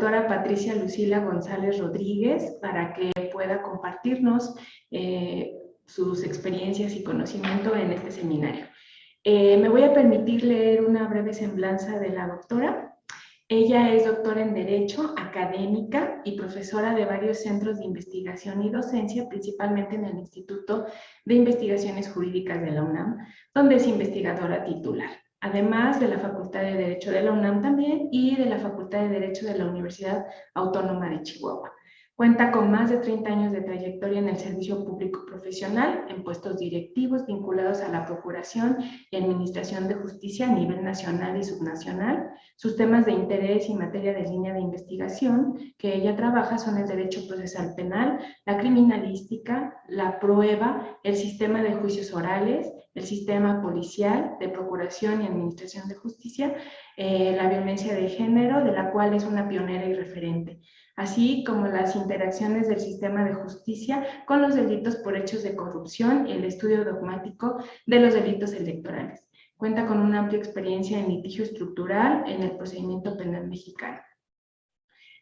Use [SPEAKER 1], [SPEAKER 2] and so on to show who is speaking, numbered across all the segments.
[SPEAKER 1] doctora Patricia Lucila González Rodríguez para que pueda compartirnos sus experiencias y conocimiento en este seminario. Me voy a permitir leer una breve semblanza de la doctora. Ella es doctora en Derecho, académica y profesora de varios centros de investigación y docencia, principalmente en el Instituto de Investigaciones Jurídicas de la UNAM, donde es investigadora titular, además de la Facultad de Derecho de la UNAM también y de la Facultad de Derecho de la Universidad Autónoma de Chihuahua. Cuenta con más de 30 años de trayectoria en el servicio público profesional, en puestos directivos vinculados a la procuración y administración de justicia a nivel nacional y subnacional. Sus temas de interés y materia de línea de investigación que ella trabaja son el derecho procesal penal, la criminalística, la prueba, el sistema de juicios orales, el sistema policial de procuración y administración de justicia, la violencia de género, de la cual es una pionera y referente, así como las interacciones del sistema de justicia con los delitos por hechos de corrupción y el estudio dogmático de los delitos electorales. Cuenta con una amplia experiencia en litigio estructural en el procedimiento penal mexicano.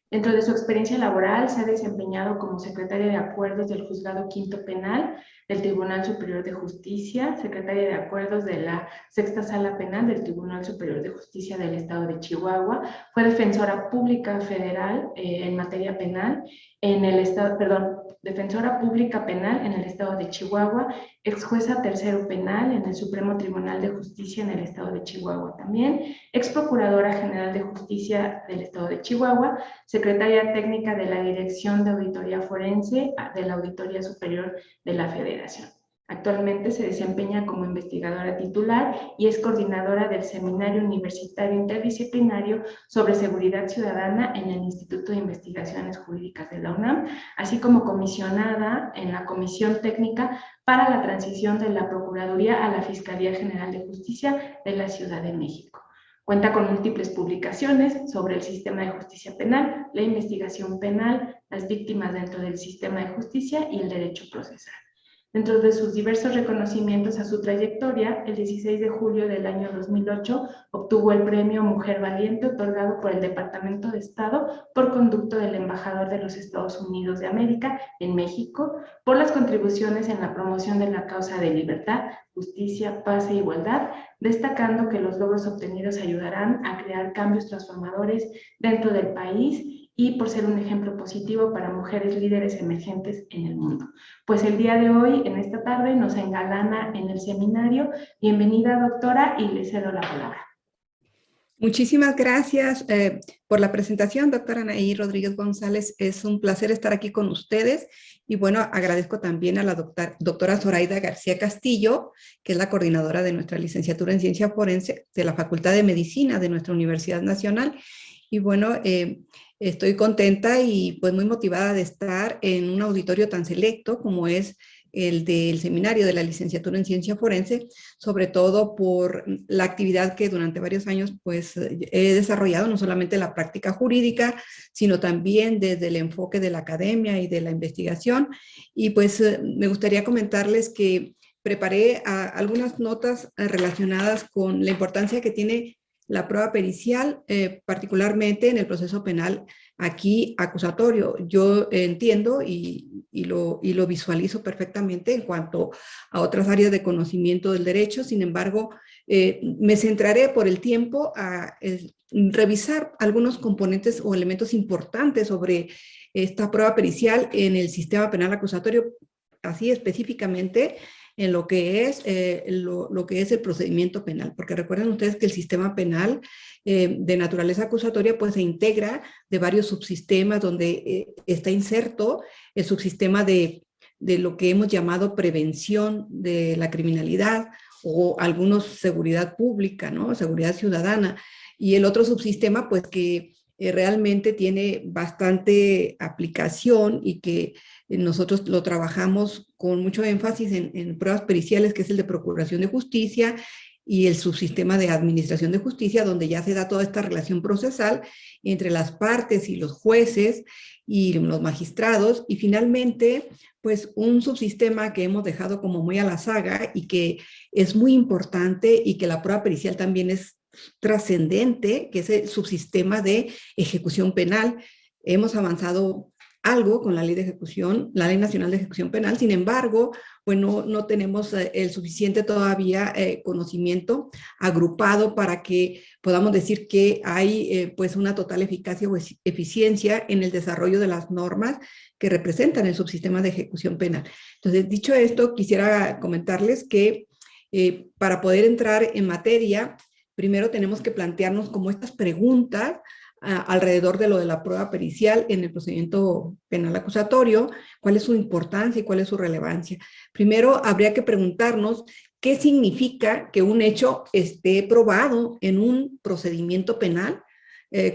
[SPEAKER 1] Dentro de su experiencia laboral, se ha desempeñado como secretaria de Acuerdos del Juzgado Quinto Penal del Tribunal Superior de Justicia, secretaria de Acuerdos de la Sexta Sala Penal del Tribunal Superior de Justicia del Estado de Chihuahua, fue defensora pública federal en materia penal en el Estado, defensora pública penal en el Estado de Chihuahua, ex jueza tercero penal en el Supremo Tribunal de Justicia en el Estado de Chihuahua también, ex procuradora general de justicia del Estado de Chihuahua, secretaria técnica de la Dirección de Auditoría Forense de la Auditoría Superior de la Federación. Actualmente se desempeña como investigadora titular y es coordinadora del Seminario Universitario Interdisciplinario sobre Seguridad Ciudadana en el Instituto de Investigaciones Jurídicas de la UNAM, así como comisionada en la Comisión Técnica para la Transición de la Procuraduría a la Fiscalía General de Justicia de la Ciudad de México. Cuenta con múltiples publicaciones sobre el sistema de justicia penal, la investigación penal, las víctimas dentro del sistema de justicia y el derecho procesal. Dentro de sus diversos reconocimientos a su trayectoria, el 16 de julio del año 2008 obtuvo el premio Mujer Valiente otorgado por el Departamento de Estado por conducto del embajador de los Estados Unidos de América en México por las contribuciones en la promoción de la causa de libertad, justicia, paz e igualdad, destacando que los logros obtenidos ayudarán a crear cambios transformadores dentro del país y por ser un ejemplo positivo para mujeres líderes emergentes en el mundo. Pues el día de hoy, en esta tarde, nos engalana en el seminario. Bienvenida, doctora, y le cedo la palabra.
[SPEAKER 2] Muchísimas gracias por la presentación, doctora Anaí Rodríguez González. Es un placer estar aquí con ustedes. Y bueno, agradezco también a la doctora Zoraida García Castillo, que es la coordinadora de nuestra licenciatura en Ciencia Forense de la Facultad de Medicina de nuestra Universidad Nacional. Y bueno, estoy contenta y pues muy motivada de estar en un auditorio tan selecto como es el del seminario de la licenciatura en Ciencia Forense, sobre todo por la actividad que durante varios años pues he desarrollado, no solamente la práctica jurídica, sino también desde el enfoque de la academia y de la investigación. Y pues me gustaría comentarles que preparé algunas notas relacionadas con la importancia que tiene la prueba pericial, particularmente en el proceso penal aquí acusatorio. Yo entiendo y lo visualizo perfectamente en cuanto a otras áreas de conocimiento del derecho. Sin embargo, me centraré por el tiempo a revisar algunos componentes o elementos importantes sobre esta prueba pericial en el sistema penal acusatorio, así específicamente en lo que es el procedimiento penal, porque recuerden ustedes que el sistema penal de naturaleza acusatoria pues se integra de varios subsistemas donde está inserto el subsistema de lo que hemos llamado prevención de la criminalidad o algunos seguridad pública, ¿no? Seguridad ciudadana, y el otro subsistema pues que realmente tiene bastante aplicación y que nosotros lo trabajamos con mucho énfasis en pruebas periciales, que es el de procuración de justicia y el subsistema de administración de justicia, donde ya se da toda esta relación procesal entre las partes y los jueces y los magistrados. Y finalmente, pues un subsistema que hemos dejado como muy a la saga y que es muy importante y que la prueba pericial también es trascendente, que es el subsistema de ejecución penal. Hemos avanzado algo con la ley de ejecución, la Ley Nacional de Ejecución Penal. Sin embargo, pues no tenemos el suficiente todavía conocimiento agrupado para que podamos decir que hay pues una total eficacia o eficiencia en el desarrollo de las normas que representan el subsistema de ejecución penal. Entonces, dicho esto, quisiera comentarles que para poder entrar en materia, primero tenemos que plantearnos como estas preguntas alrededor de lo de la prueba pericial en el procedimiento penal acusatorio, cuál es su importancia y cuál es su relevancia. Primero, habría que preguntarnos qué significa que un hecho esté probado en un procedimiento penal,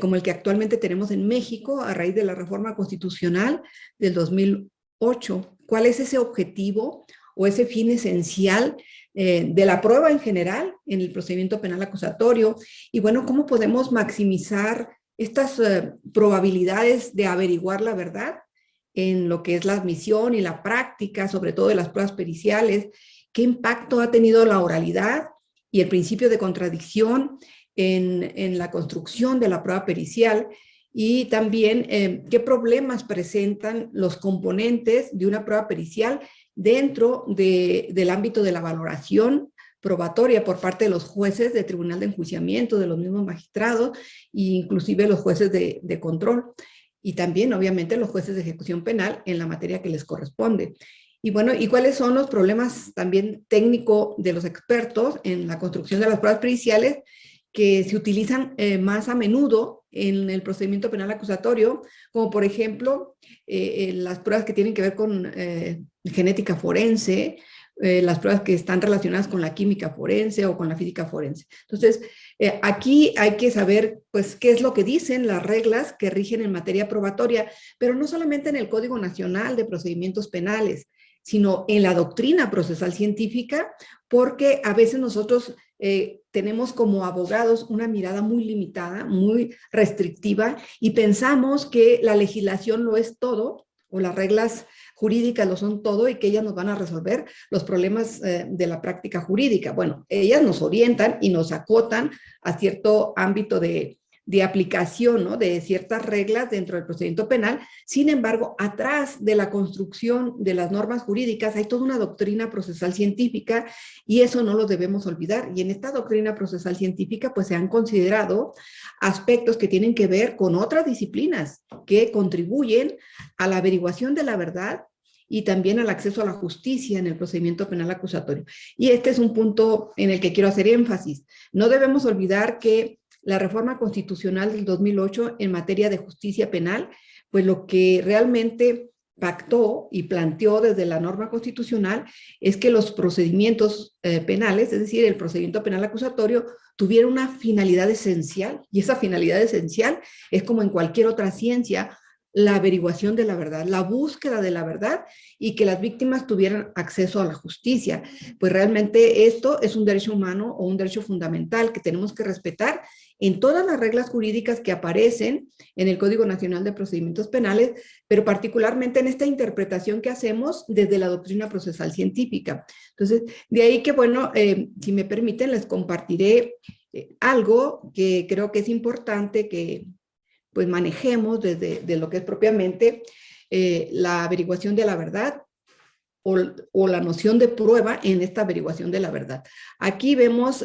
[SPEAKER 2] como el que actualmente tenemos en México a raíz de la reforma constitucional del 2008. ¿Cuál es ese objetivo o ese fin esencial de la prueba en general en el procedimiento penal acusatorio? Y bueno, ¿cómo podemos maximizar estas probabilidades de averiguar la verdad en lo que es la admisión y la práctica, sobre todo de las pruebas periciales? ¿Qué impacto ha tenido la oralidad y el principio de contradicción en la construcción de la prueba pericial? Y también qué problemas presentan los componentes de una prueba pericial dentro del ámbito de la valoración probatoria por parte de los jueces de tribunal de enjuiciamiento, de los mismos magistrados e inclusive los jueces de control, y también obviamente los jueces de ejecución penal en la materia que les corresponde. Y bueno, ¿y cuáles son los problemas también técnicos de los expertos en la construcción de las pruebas periciales que se utilizan más a menudo en el procedimiento penal acusatorio, como por ejemplo las pruebas que tienen que ver con genética forense, las pruebas que están relacionadas con la química forense o con la física forense? Entonces, aquí hay que saber, pues, qué es lo que dicen las reglas que rigen en materia probatoria, pero no solamente en el Código Nacional de Procedimientos Penales, sino en la doctrina procesal científica, porque a veces nosotros tenemos como abogados una mirada muy limitada, muy restrictiva, y pensamos que la legislación lo es todo, o las reglas jurídicas lo son todo, y que ellas nos van a resolver los problemas de la práctica jurídica. Bueno, ellas nos orientan y nos acotan a cierto ámbito de aplicación, ¿no?, de ciertas reglas dentro del procedimiento penal. Sin embargo, atrás de la construcción de las normas jurídicas hay toda una doctrina procesal científica, y eso no lo debemos olvidar. Y en esta doctrina procesal científica pues se han considerado aspectos que tienen que ver con otras disciplinas que contribuyen a la averiguación de la verdad y también al acceso a la justicia en el procedimiento penal acusatorio. Y este es un punto en el que quiero hacer énfasis. No debemos olvidar que la reforma constitucional del 2008 en materia de justicia penal, pues lo que realmente pactó y planteó desde la norma constitucional es que los procedimientos penales, es decir, el procedimiento penal acusatorio, tuviera una finalidad esencial, y esa finalidad esencial es, como en cualquier otra ciencia, la averiguación de la verdad, la búsqueda de la verdad, y que las víctimas tuvieran acceso a la justicia. Pues realmente esto es un derecho humano o un derecho fundamental que tenemos que respetar en todas las reglas jurídicas que aparecen en el Código Nacional de Procedimientos Penales, pero particularmente en esta interpretación que hacemos desde la doctrina procesal científica. Entonces, de ahí que, bueno, si me permiten, les compartiré algo que creo que es importante que pues manejemos desde lo que es propiamente la averiguación de la verdad o la noción de prueba en esta averiguación de la verdad. Aquí vemos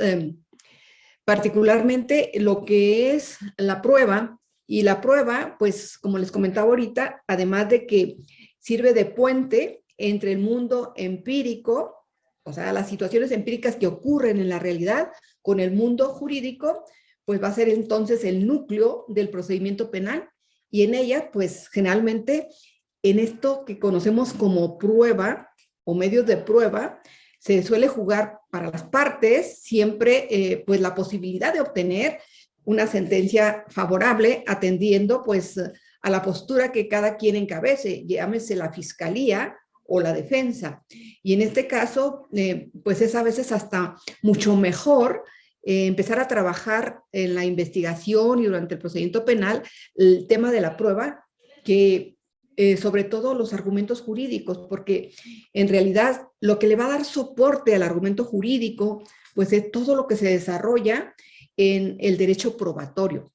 [SPEAKER 2] particularmente lo que es la prueba, y la prueba, pues como les comentaba ahorita, además de que sirve de puente entre el mundo empírico, o sea, las situaciones empíricas que ocurren en la realidad, con el mundo jurídico, pues va a ser entonces el núcleo del procedimiento penal, y en ella, pues generalmente, en esto que conocemos como prueba o medios de prueba, se suele jugar para las partes siempre pues la posibilidad de obtener una sentencia favorable, atendiendo pues a la postura que cada quien encabece, llámese la fiscalía o la defensa. Y en este caso, pues es a veces hasta mucho mejor empezar a trabajar en la investigación y durante el procedimiento penal el tema de la prueba, que sobre todo los argumentos jurídicos, porque en realidad lo que le va a dar soporte al argumento jurídico, pues es todo lo que se desarrolla en el derecho probatorio.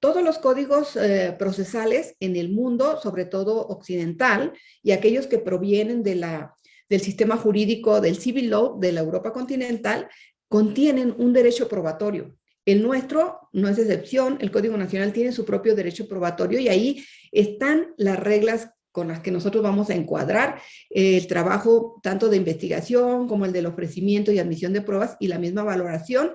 [SPEAKER 2] Todos los códigos procesales en el mundo, sobre todo occidental, y aquellos que provienen del sistema jurídico del civil law de la Europa continental, contienen un derecho probatorio. El nuestro no es excepción, el Código Nacional tiene su propio derecho probatorio y ahí están las reglas con las que nosotros vamos a encuadrar el trabajo tanto de investigación como el del ofrecimiento y admisión de pruebas y la misma valoración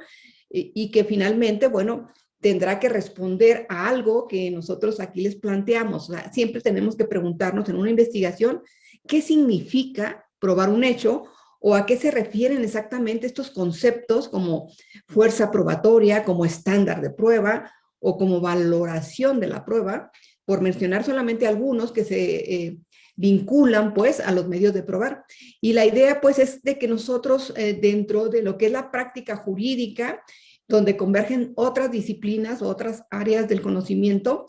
[SPEAKER 2] y que finalmente, bueno, tendrá que responder a algo que nosotros aquí les planteamos. O sea, siempre tenemos que preguntarnos en una investigación qué significa probar un hecho o a qué se refieren exactamente estos conceptos como fuerza probatoria, como estándar de prueba o como valoración de la prueba, por mencionar solamente algunos que se vinculan pues a los medios de probar. Y la idea pues es de que nosotros dentro de lo que es la práctica jurídica, donde convergen otras disciplinas, otras áreas del conocimiento,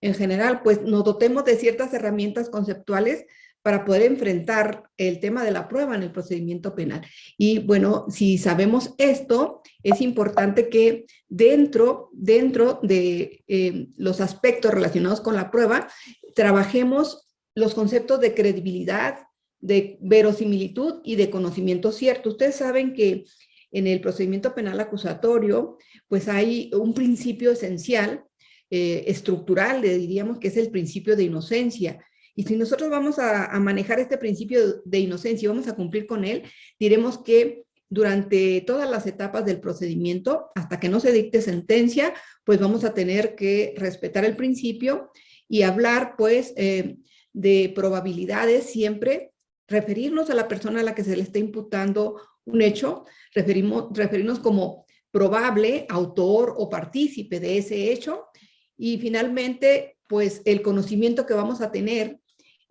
[SPEAKER 2] en general, pues nos dotemos de ciertas herramientas conceptuales para poder enfrentar el tema de la prueba en el procedimiento penal. Y bueno, si sabemos esto, es importante que dentro de los aspectos relacionados con la prueba, trabajemos los conceptos de credibilidad, de verosimilitud y de conocimiento cierto. Ustedes saben que en el procedimiento penal acusatorio, pues hay un principio esencial, estructural, diríamos que es el principio de inocencia. Y si nosotros vamos a manejar este principio de inocencia y vamos a cumplir con él, diremos que durante todas las etapas del procedimiento, hasta que no se dicte sentencia, pues vamos a tener que respetar el principio y hablar, pues, de probabilidades siempre, referirnos a la persona a la que se le está imputando un hecho, referirnos como probable, autor o partícipe de ese hecho, y finalmente, pues el conocimiento que vamos a tener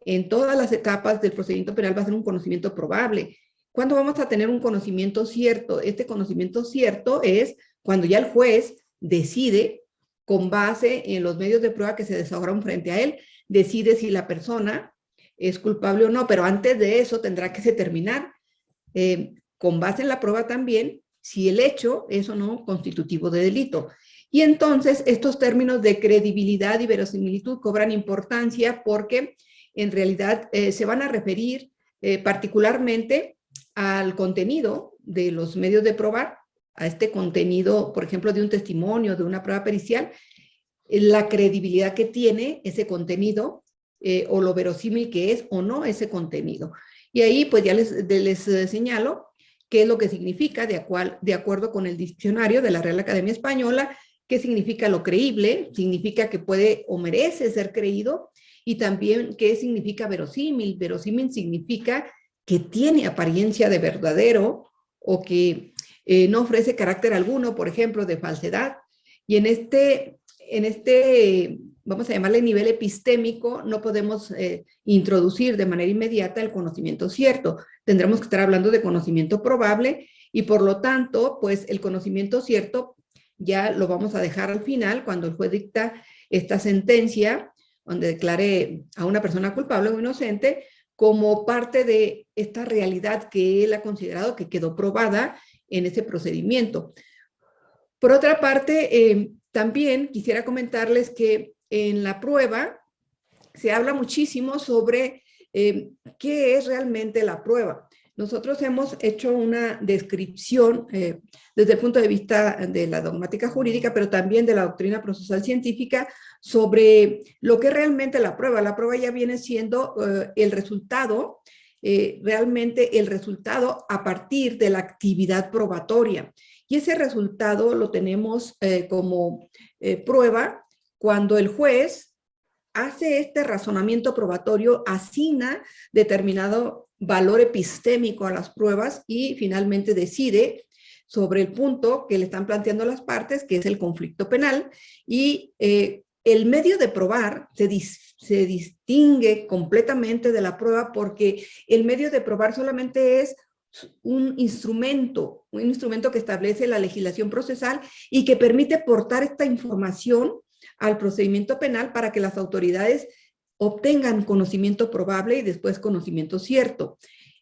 [SPEAKER 2] en todas las etapas del procedimiento penal va a ser un conocimiento probable. ¿Cuándo vamos a tener un conocimiento cierto? Este conocimiento cierto es cuando ya el juez decide, con base en los medios de prueba que se desahogaron frente a él, decide si la persona es culpable o no, pero antes de eso tendrá que determinar, con base en la prueba también, si el hecho es o no constitutivo de delito. Y entonces estos términos de credibilidad y verosimilitud cobran importancia porque en realidad se van a referir particularmente al contenido de los medios de probar, a este contenido, por ejemplo, de un testimonio, de una prueba pericial, la credibilidad que tiene ese contenido o lo verosímil que es o no ese contenido. Y ahí pues ya les señalo qué es lo que significa de acuerdo con el diccionario de la Real Academia Española. ¿Qué significa lo creíble? Significa que puede o merece ser creído. Y también, ¿qué significa verosímil? Verosímil significa que tiene apariencia de verdadero o que no ofrece carácter alguno, por ejemplo, de falsedad. Y en este, vamos a llamarle nivel epistémico, no podemos introducir de manera inmediata el conocimiento cierto. Tendremos que estar hablando de conocimiento probable y por lo tanto, pues el conocimiento cierto ya lo vamos a dejar al final cuando el juez dicta esta sentencia donde declare a una persona culpable o inocente como parte de esta realidad que él ha considerado que quedó probada en ese procedimiento. Por otra parte, también quisiera comentarles que en la prueba se habla muchísimo sobre qué es realmente la prueba. Nosotros hemos hecho una descripción desde el punto de vista de la dogmática jurídica, pero también de la doctrina procesal científica sobre lo que es realmente la prueba. La prueba ya viene siendo el resultado, realmente el resultado a partir de la actividad probatoria. Y ese resultado lo tenemos como prueba cuando el juez hace este razonamiento probatorio, asigna determinado valor epistémico a las pruebas y finalmente decide sobre el punto que le están planteando las partes, que es el conflicto penal, y el medio de probar se distingue completamente de la prueba porque el medio de probar solamente es un instrumento que establece la legislación procesal y que permite portar esta información al procedimiento penal para que las autoridades obtengan conocimiento probable y después conocimiento cierto.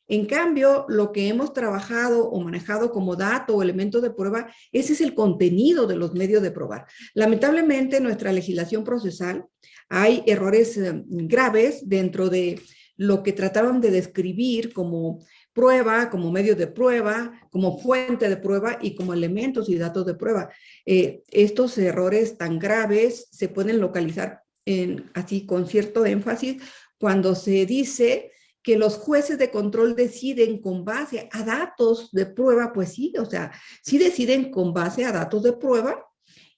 [SPEAKER 2] En cambio, lo que hemos trabajado o manejado como dato o elemento de prueba, ese es el contenido de los medios de probar. Lamentablemente, en nuestra legislación procesal hay errores graves dentro de lo que trataron de describir como prueba, como medio de prueba, como fuente de prueba y como elementos y datos de prueba. Estos errores tan graves se pueden localizar así con cierto énfasis cuando se dice que los jueces de control deciden con base a datos de prueba, pues sí, o sea, sí deciden con base a datos de prueba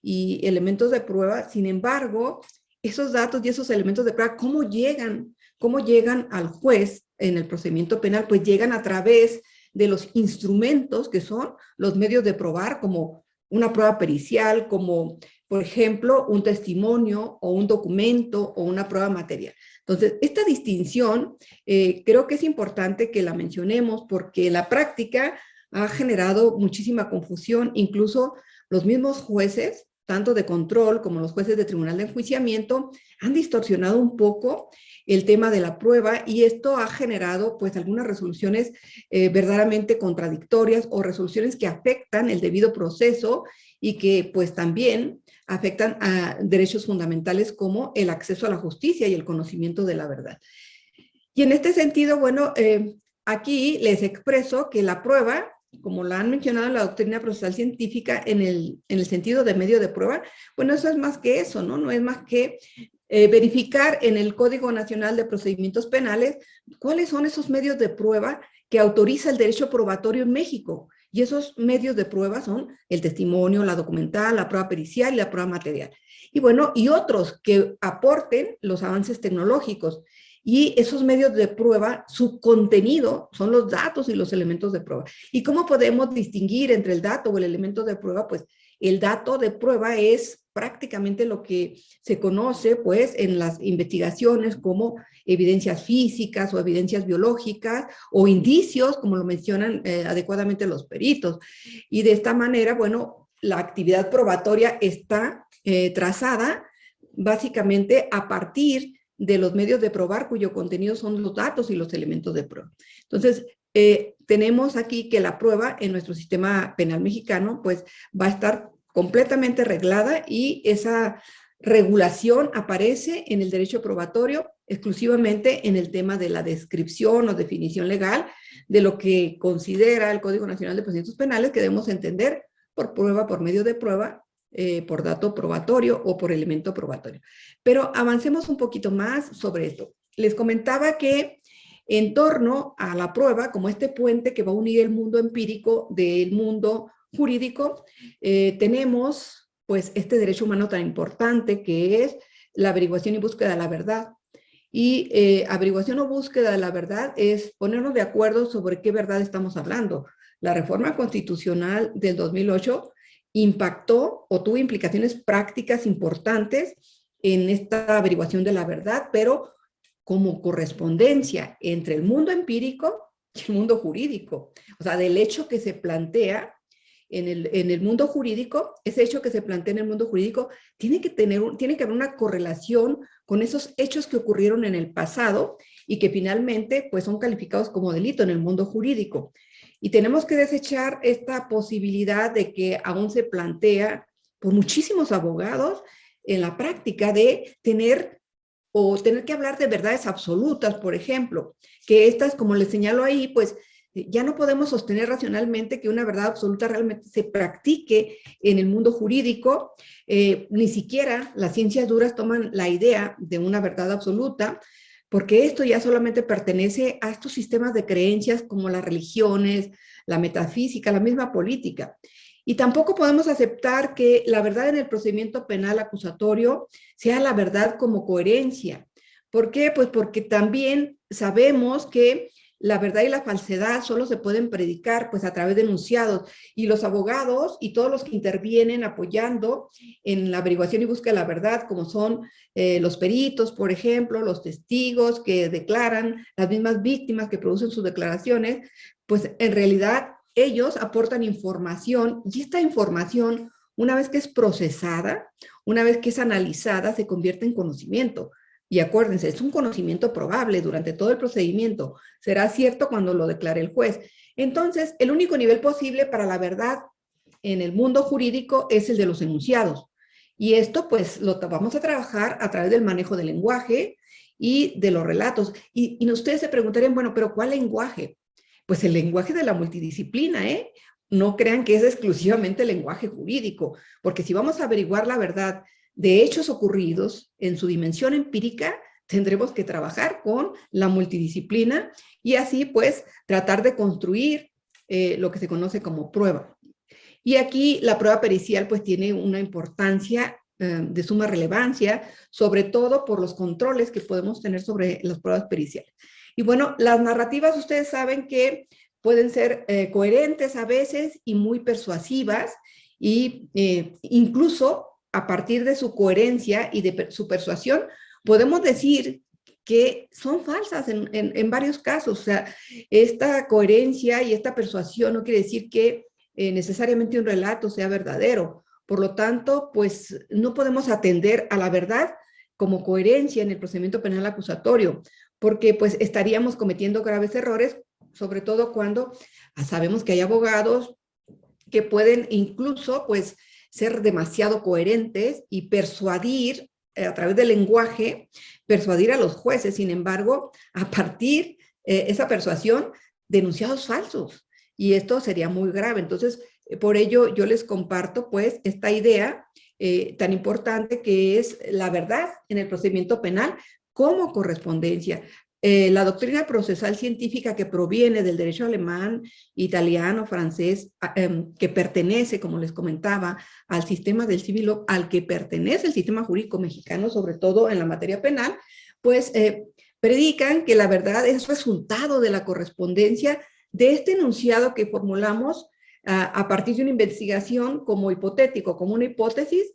[SPEAKER 2] y elementos de prueba. Sin embargo, esos datos y esos elementos de prueba, ¿cómo llegan al juez en el procedimiento penal? Pues llegan a través de los instrumentos que son los medios de probar, como una prueba pericial, como por ejemplo un testimonio o un documento o una prueba material. Entonces, esta distinción creo que es importante que la mencionemos porque la práctica ha generado muchísima confusión, incluso los mismos jueces, tanto de control como los jueces de tribunal de enjuiciamiento, han distorsionado un poco el tema de la prueba y esto ha generado pues algunas resoluciones verdaderamente contradictorias o resoluciones que afectan el debido proceso y que pues también afectan a derechos fundamentales como el acceso a la justicia y el conocimiento de la verdad. Y en este sentido, bueno, aquí les expreso que la prueba, como la han mencionado en la doctrina procesal científica en el sentido de medio de prueba, bueno, eso es más que eso, ¿no? No es más que verificar en el Código Nacional de Procedimientos Penales cuáles son esos medios de prueba que autoriza el derecho probatorio en México. Y esos medios de prueba son el testimonio, la documental, la prueba pericial y la prueba material. Y bueno, y otros que aporten los avances tecnológicos. Y esos medios de prueba, su contenido son los datos y los elementos de prueba. ¿Y cómo podemos distinguir entre el dato o el elemento de prueba? Pues el dato de prueba es prácticamente lo que se conoce pues en las investigaciones como evidencias físicas o evidencias biológicas o indicios, como lo mencionan adecuadamente los peritos. Y de esta manera, bueno, la actividad probatoria está trazada básicamente a partir de los medios de probar cuyo contenido son los datos y los elementos de prueba. Entonces, tenemos aquí que la prueba en nuestro sistema penal mexicano pues va a estar completamente reglada y esa regulación aparece en el derecho probatorio exclusivamente en el tema de la descripción o definición legal de lo que considera el Código Nacional de Procedimientos Penales que debemos entender por prueba, por medio de prueba, por dato probatorio o por elemento probatorio. Pero avancemos un poquito más sobre esto. Les comentaba que en torno a la prueba, como este puente que va a unir el mundo empírico del mundo jurídico, tenemos pues este derecho humano tan importante que es la averiguación y búsqueda de la verdad. Y averiguación o búsqueda de la verdad es ponernos de acuerdo sobre qué verdad estamos hablando. La reforma constitucional del 2008 impactó o tuvo implicaciones prácticas importantes en esta averiguación de la verdad, pero como correspondencia entre el mundo empírico y el mundo jurídico. O sea, del hecho que se plantea en el mundo jurídico, ese hecho que se plantea en el mundo jurídico tiene que haber una correlación con esos hechos que ocurrieron en el pasado y que finalmente pues son calificados como delito en el mundo jurídico. Y tenemos que desechar esta posibilidad de que aún se plantea por muchísimos abogados en la práctica de tener que hablar de verdades absolutas, por ejemplo, que estas, como les señalo ahí, pues ya no podemos sostener racionalmente que una verdad absoluta realmente se practique en el mundo jurídico, ni siquiera las ciencias duras toman la idea de una verdad absoluta, porque esto ya solamente pertenece a estos sistemas de creencias como las religiones, la metafísica, la misma política. Y tampoco podemos aceptar que la verdad en el procedimiento penal acusatorio sea la verdad como coherencia. ¿Por qué? Pues porque también sabemos que la verdad y la falsedad solo se pueden predicar pues a través de enunciados y los abogados y todos los que intervienen apoyando en la averiguación y búsqueda de la verdad, como son los peritos, por ejemplo, los testigos que declaran, las mismas víctimas que producen sus declaraciones, pues en realidad ellos aportan información y esta información, una vez que es procesada, una vez que es analizada, se convierte en conocimiento. Y acuérdense, es un conocimiento probable durante todo el procedimiento. Será cierto cuando lo declare el juez. Entonces, el único nivel posible para la verdad en el mundo jurídico es el de los enunciados. Y esto pues lo vamos a trabajar a través del manejo del lenguaje y de los relatos. Y ustedes se preguntarían, bueno, pero ¿cuál lenguaje? Pues el lenguaje de la multidisciplina, ¿eh? No crean que es exclusivamente el lenguaje jurídico, porque si vamos a averiguar la verdad de hechos ocurridos en su dimensión empírica, tendremos que trabajar con la multidisciplina y así pues tratar de construir lo que se conoce como prueba. Y aquí la prueba pericial pues tiene una importancia de suma relevancia, sobre todo por los controles que podemos tener sobre las pruebas periciales. Y bueno, las narrativas ustedes saben que pueden ser coherentes a veces y muy persuasivas y incluso a partir de su coherencia y de su persuasión podemos decir que son falsas en varios casos. O sea, esta coherencia y esta persuasión no quiere decir que necesariamente un relato sea verdadero. Por lo tanto, pues no podemos atender a la verdad como coherencia en el procedimiento penal acusatorio, porque pues estaríamos cometiendo graves errores, sobre todo cuando sabemos que hay abogados que pueden incluso pues ser demasiado coherentes y persuadir a través del lenguaje, persuadir a los jueces, sin embargo, a partir esa persuasión, denunciados falsos. Y esto sería muy grave. Entonces, por ello yo les comparto pues esta idea tan importante que es la verdad en el procedimiento penal como correspondencia. La doctrina procesal científica que proviene del derecho alemán, italiano, francés, que pertenece, como les comentaba, al sistema del civil law, al que pertenece el sistema jurídico mexicano, sobre todo en la materia penal, pues predican que la verdad es resultado de la correspondencia de este enunciado que formulamos a partir de una investigación como hipotético, como una hipótesis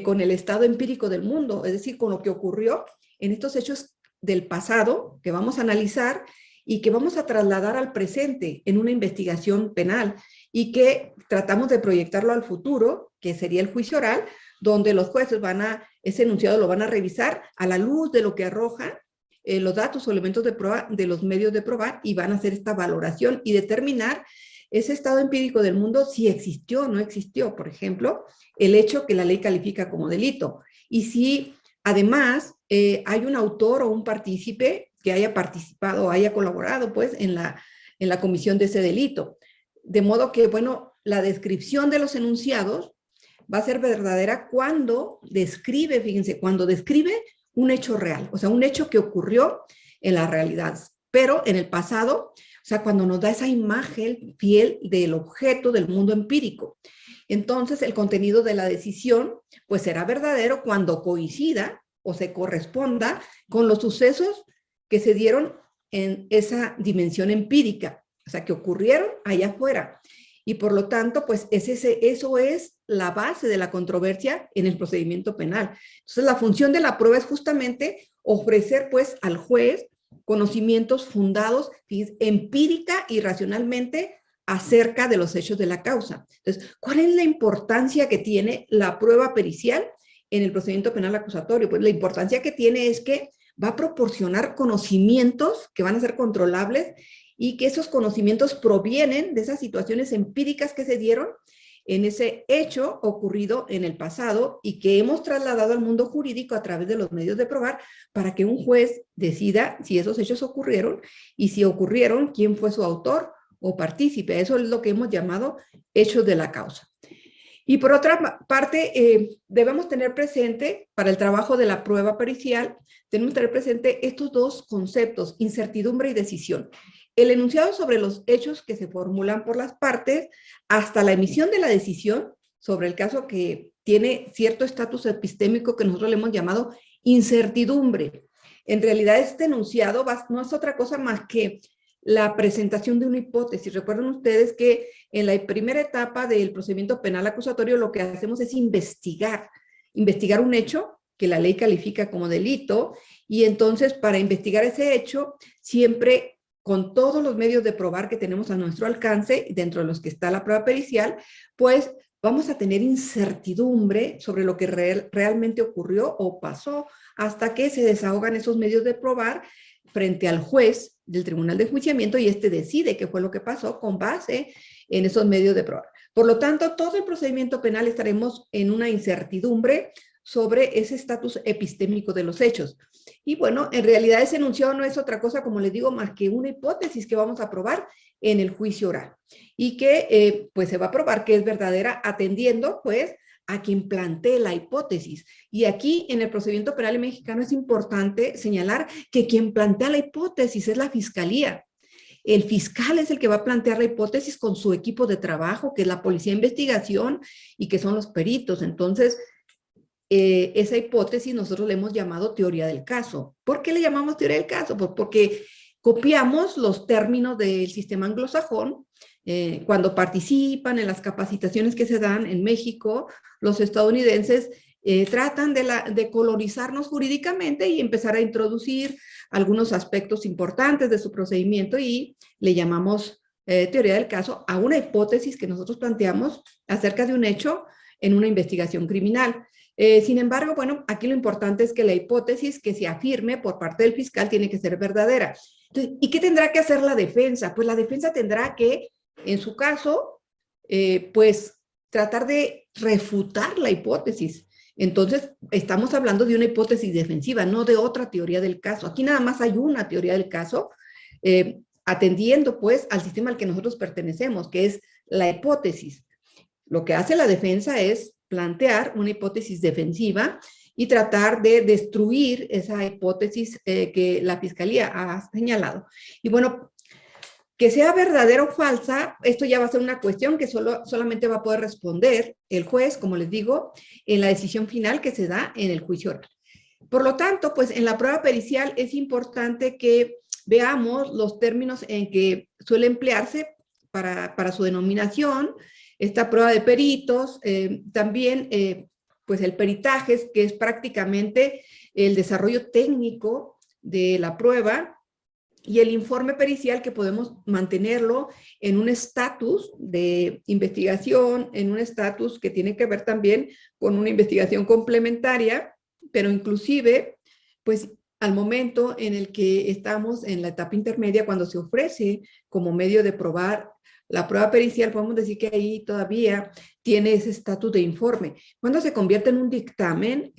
[SPEAKER 2] con el estado empírico del mundo, es decir, con lo que ocurrió en estos hechos del pasado que vamos a analizar y que vamos a trasladar al presente en una investigación penal y que tratamos de proyectarlo al futuro, que sería el juicio oral, donde los jueces ese enunciado lo van a revisar a la luz de lo que arrojan los datos o elementos de prueba de los medios de probar y van a hacer esta valoración y determinar ese estado empírico del mundo si existió o no existió, por ejemplo, el hecho que la ley califica como delito. Y si además hay un autor o un partícipe que haya participado o haya colaborado pues en la comisión de ese delito. De modo que, bueno, la descripción de los enunciados va a ser verdadera cuando describe, fíjense, cuando describe un hecho real, o sea, un hecho que ocurrió en la realidad, pero en el pasado, o sea, cuando nos da esa imagen fiel del objeto del mundo empírico. Entonces, el contenido de la decisión, pues será verdadero cuando coincida o se corresponda con los sucesos que se dieron en esa dimensión empírica, o sea, que ocurrieron allá afuera. Y por lo tanto, pues eso es la base de la controversia en el procedimiento penal. Entonces, la función de la prueba es justamente ofrecer pues al juez conocimientos fundados empírica y racionalmente acerca de los hechos de la causa. Entonces, ¿cuál es la importancia que tiene la prueba pericial en el procedimiento penal acusatorio? Pues la importancia que tiene es que va a proporcionar conocimientos que van a ser controlables y que esos conocimientos provienen de esas situaciones empíricas que se dieron en ese hecho ocurrido en el pasado y que hemos trasladado al mundo jurídico a través de los medios de probar para que un juez decida si esos hechos ocurrieron y si ocurrieron, quién fue su autor o partícipe. Eso es lo que hemos llamado hechos de la causa. Y por otra parte, debemos tener presente, para el trabajo de la prueba pericial, tenemos que tener presente estos dos conceptos, incertidumbre y decisión. El enunciado sobre los hechos que se formulan por las partes hasta la emisión de la decisión sobre el caso que tiene cierto estatus epistémico que nosotros le hemos llamado incertidumbre. En realidad, este enunciado no es otra cosa más que la presentación de una hipótesis. Recuerden ustedes que en la primera etapa del procedimiento penal acusatorio lo que hacemos es investigar un hecho que la ley califica como delito y entonces para investigar ese hecho siempre con todos los medios de probar que tenemos a nuestro alcance, dentro de los que está la prueba pericial, pues vamos a tener incertidumbre sobre lo que realmente ocurrió o pasó hasta que se desahogan esos medios de probar frente al juez del Tribunal de Enjuiciamiento y este decide qué fue lo que pasó con base en esos medios de probar. Por lo tanto, todo el procedimiento penal estaremos en una incertidumbre sobre ese estatus epistémico de los hechos. Y bueno, en realidad ese enunciado no es otra cosa, como les digo, más que una hipótesis que vamos a probar en el juicio oral y que pues se va a probar que es verdadera atendiendo pues a quien plantee la hipótesis. Y aquí en el procedimiento penal mexicano es importante señalar que quien plantea la hipótesis es la fiscalía. El fiscal es el que va a plantear la hipótesis con su equipo de trabajo, que es la policía de investigación y que son los peritos. Entonces, esa hipótesis nosotros le hemos llamado teoría del caso. ¿Por qué le llamamos teoría del caso? Pues porque copiamos los términos del sistema anglosajón. Cuando participan en las capacitaciones que se dan en México, los estadounidenses tratan de colorizarnos jurídicamente y empezar a introducir algunos aspectos importantes de su procedimiento y le llamamos teoría del caso a una hipótesis que nosotros planteamos acerca de un hecho en una investigación criminal. Sin embargo, bueno, aquí lo importante es que la hipótesis que se afirme por parte del fiscal tiene que ser verdadera. Entonces, ¿y qué tendrá que hacer la defensa? Pues la defensa tendrá que, en su caso, pues tratar de refutar la hipótesis. Entonces, estamos hablando de una hipótesis defensiva, no de otra teoría del caso. Aquí nada más hay una teoría del caso, atendiendo pues al sistema al que nosotros pertenecemos, que es la hipótesis. Lo que hace la defensa es plantear una hipótesis defensiva y tratar de destruir esa hipótesis que la fiscalía ha señalado. Y bueno, que sea verdadera o falsa, esto ya va a ser una cuestión que solamente va a poder responder el juez, como les digo, en la decisión final que se da en el juicio oral. Por lo tanto, pues en la prueba pericial es importante que veamos los términos en que suele emplearse para su denominación, esta prueba de peritos, también pues el peritaje, que es prácticamente el desarrollo técnico de la prueba, y el informe pericial, que podemos mantenerlo en un estatus de investigación, en un estatus que tiene que ver también con una investigación complementaria, pero inclusive, pues al momento en el que estamos en la etapa intermedia, cuando se ofrece como medio de probar la prueba pericial, podemos decir que ahí todavía tiene ese estatus de informe. Cuando se convierte en un dictamen,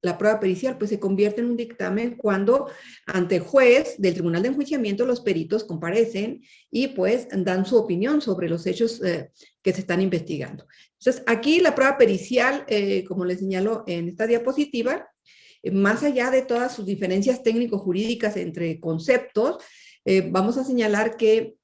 [SPEAKER 2] la prueba pericial, pues se convierte en un dictamen cuando ante el juez del Tribunal de Enjuiciamiento los peritos comparecen y pues dan su opinión sobre los hechos que se están investigando. Entonces, aquí la prueba pericial, como les señalo en esta diapositiva, más allá de todas sus diferencias técnico-jurídicas entre conceptos, vamos a señalar que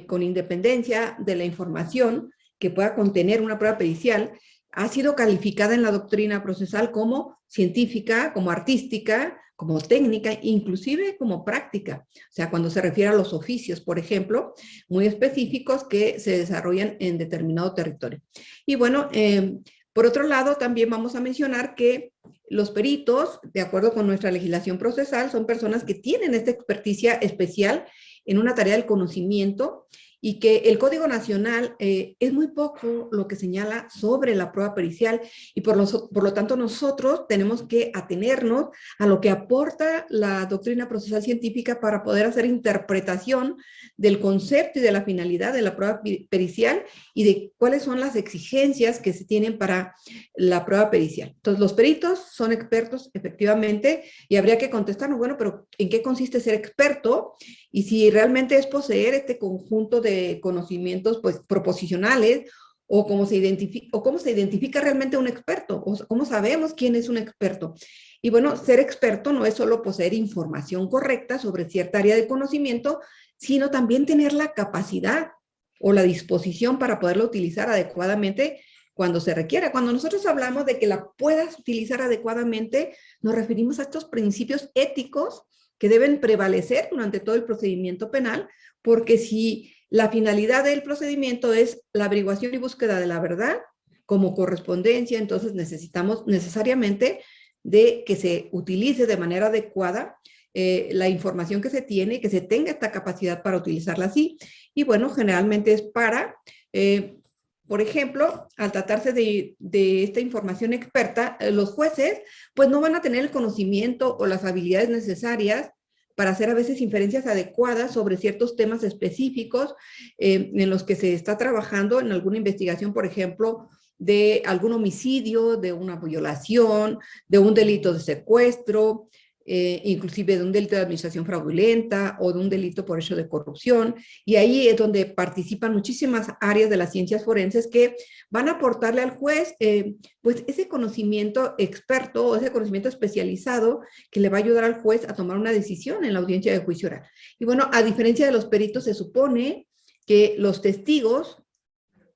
[SPEAKER 2] con independencia de la información que pueda contener una prueba pericial, ha sido calificada en la doctrina procesal como científica, como artística, como técnica, inclusive como práctica. O sea, cuando se refiere a los oficios, por ejemplo, muy específicos que se desarrollan en determinado territorio. Y bueno, por otro lado, también vamos a mencionar que los peritos, de acuerdo con nuestra legislación procesal, son personas que tienen esta experticia especial en una tarea del conocimiento y que el Código Nacional es muy poco lo que señala sobre la prueba pericial y por lo tanto nosotros tenemos que atenernos a lo que aporta la doctrina procesal científica para poder hacer interpretación del concepto y de la finalidad de la prueba pericial y de cuáles son las exigencias que se tienen para la prueba pericial. Entonces, los peritos son expertos, efectivamente, y habría que contestarnos, bueno, pero ¿en qué consiste ser experto? Y si realmente es poseer este conjunto de conocimientos pues, proposicionales o cómo se identifica realmente un experto, o cómo sabemos quién es un experto. Y bueno, ser experto no es solo poseer información correcta sobre cierta área de conocimiento, sino también tener la capacidad o la disposición para poderla utilizar adecuadamente cuando se requiera. Cuando nosotros hablamos de que la puedas utilizar adecuadamente, nos referimos a estos principios éticos que deben prevalecer durante todo el procedimiento penal, porque si la finalidad del procedimiento es la averiguación y búsqueda de la verdad, como correspondencia, entonces necesitamos necesariamente de que se utilice de manera adecuada la información que se tiene, que se tenga esta capacidad para utilizarla así. Y bueno, generalmente es para por ejemplo, al tratarse de esta información experta, los jueces pues no van a tener el conocimiento o las habilidades necesarias para hacer a veces inferencias adecuadas sobre ciertos temas específicos en los que se está trabajando en alguna investigación, por ejemplo, de algún homicidio, de una violación, de un delito de secuestro, inclusive de un delito de administración fraudulenta o de un delito por hecho de corrupción. Y ahí es donde participan muchísimas áreas de las ciencias forenses que van a aportarle al juez pues ese conocimiento experto o ese conocimiento especializado que le va a ayudar al juez a tomar una decisión en la audiencia de juicio oral. Y bueno, a diferencia de los peritos, se supone que los testigos,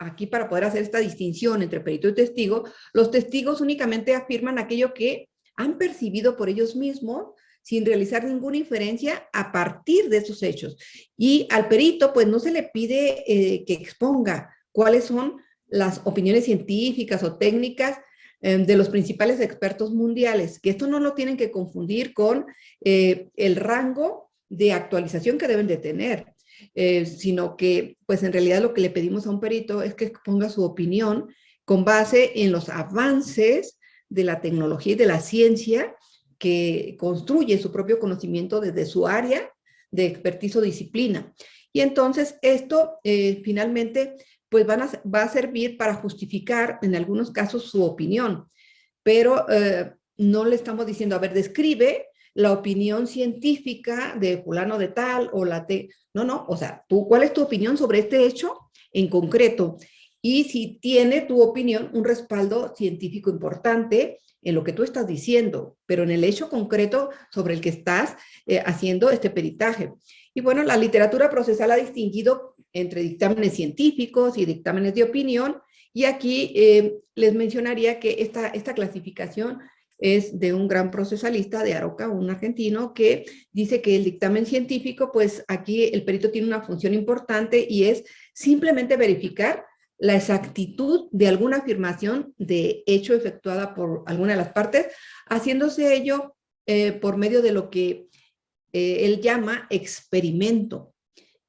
[SPEAKER 2] aquí para poder hacer esta distinción entre perito y testigo, los testigos únicamente afirman aquello que han percibido por ellos mismos sin realizar ninguna inferencia a partir de esos hechos. Y al perito, pues no se le pide que exponga cuáles son las opiniones científicas o técnicas de los principales expertos mundiales, que esto no lo tienen que confundir con el rango de actualización que deben de tener. Sino que pues en realidad lo que le pedimos a un perito es que exponga su opinión con base en los avances de la tecnología y de la ciencia, que construye su propio conocimiento desde su área de expertise o disciplina. Y entonces esto finalmente pues va a servir para justificar en algunos casos su opinión, pero no le estamos diciendo, a ver, describe la opinión científica de fulano de tal o no, o sea, tú, ¿cuál es tu opinión sobre este hecho en concreto? Y si tiene tu opinión un respaldo científico importante en lo que tú estás diciendo, pero en el hecho concreto sobre el que estás haciendo este peritaje. Y bueno, la literatura procesal ha distinguido entre dictámenes científicos y dictámenes de opinión, y aquí les mencionaría que esta clasificación es de un gran procesalista de Aroca, un argentino, que dice que el dictamen científico, pues aquí el perito tiene una función importante y es simplemente verificar la exactitud de alguna afirmación de hecho efectuada por alguna de las partes, haciéndose ello por medio de lo que él llama experimento,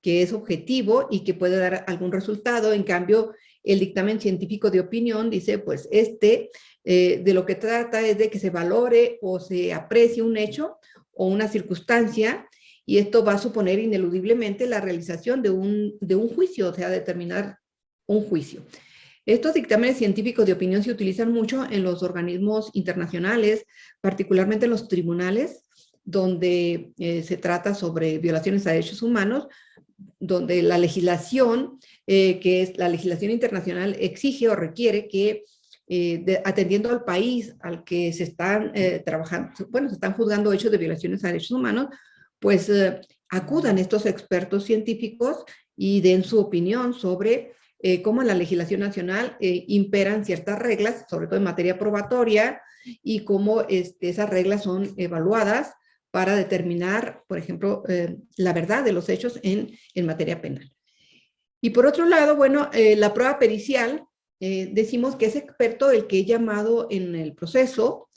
[SPEAKER 2] que es objetivo y que puede dar algún resultado. En cambio, el dictamen científico de opinión dice, pues de lo que trata es de que se valore o se aprecie un hecho o una circunstancia, y esto va a suponer ineludiblemente la realización de un juicio, o sea, determinar un juicio. Estos dictámenes científicos de opinión se utilizan mucho en los organismos internacionales, particularmente en los tribunales, donde se trata sobre violaciones a derechos humanos, donde la legislación, que es la legislación internacional, exige o requiere que, atendiendo al país al que se están trabajando, bueno, se están juzgando hechos de violaciones a derechos humanos, pues acudan estos expertos científicos y den su opinión sobre cómo en la legislación nacional imperan ciertas reglas, sobre todo en materia probatoria, y cómo esas reglas son evaluadas para determinar, por ejemplo, la verdad de los hechos en materia penal. Y por otro lado, bueno, la prueba pericial, decimos que es experto el que es llamado en el proceso,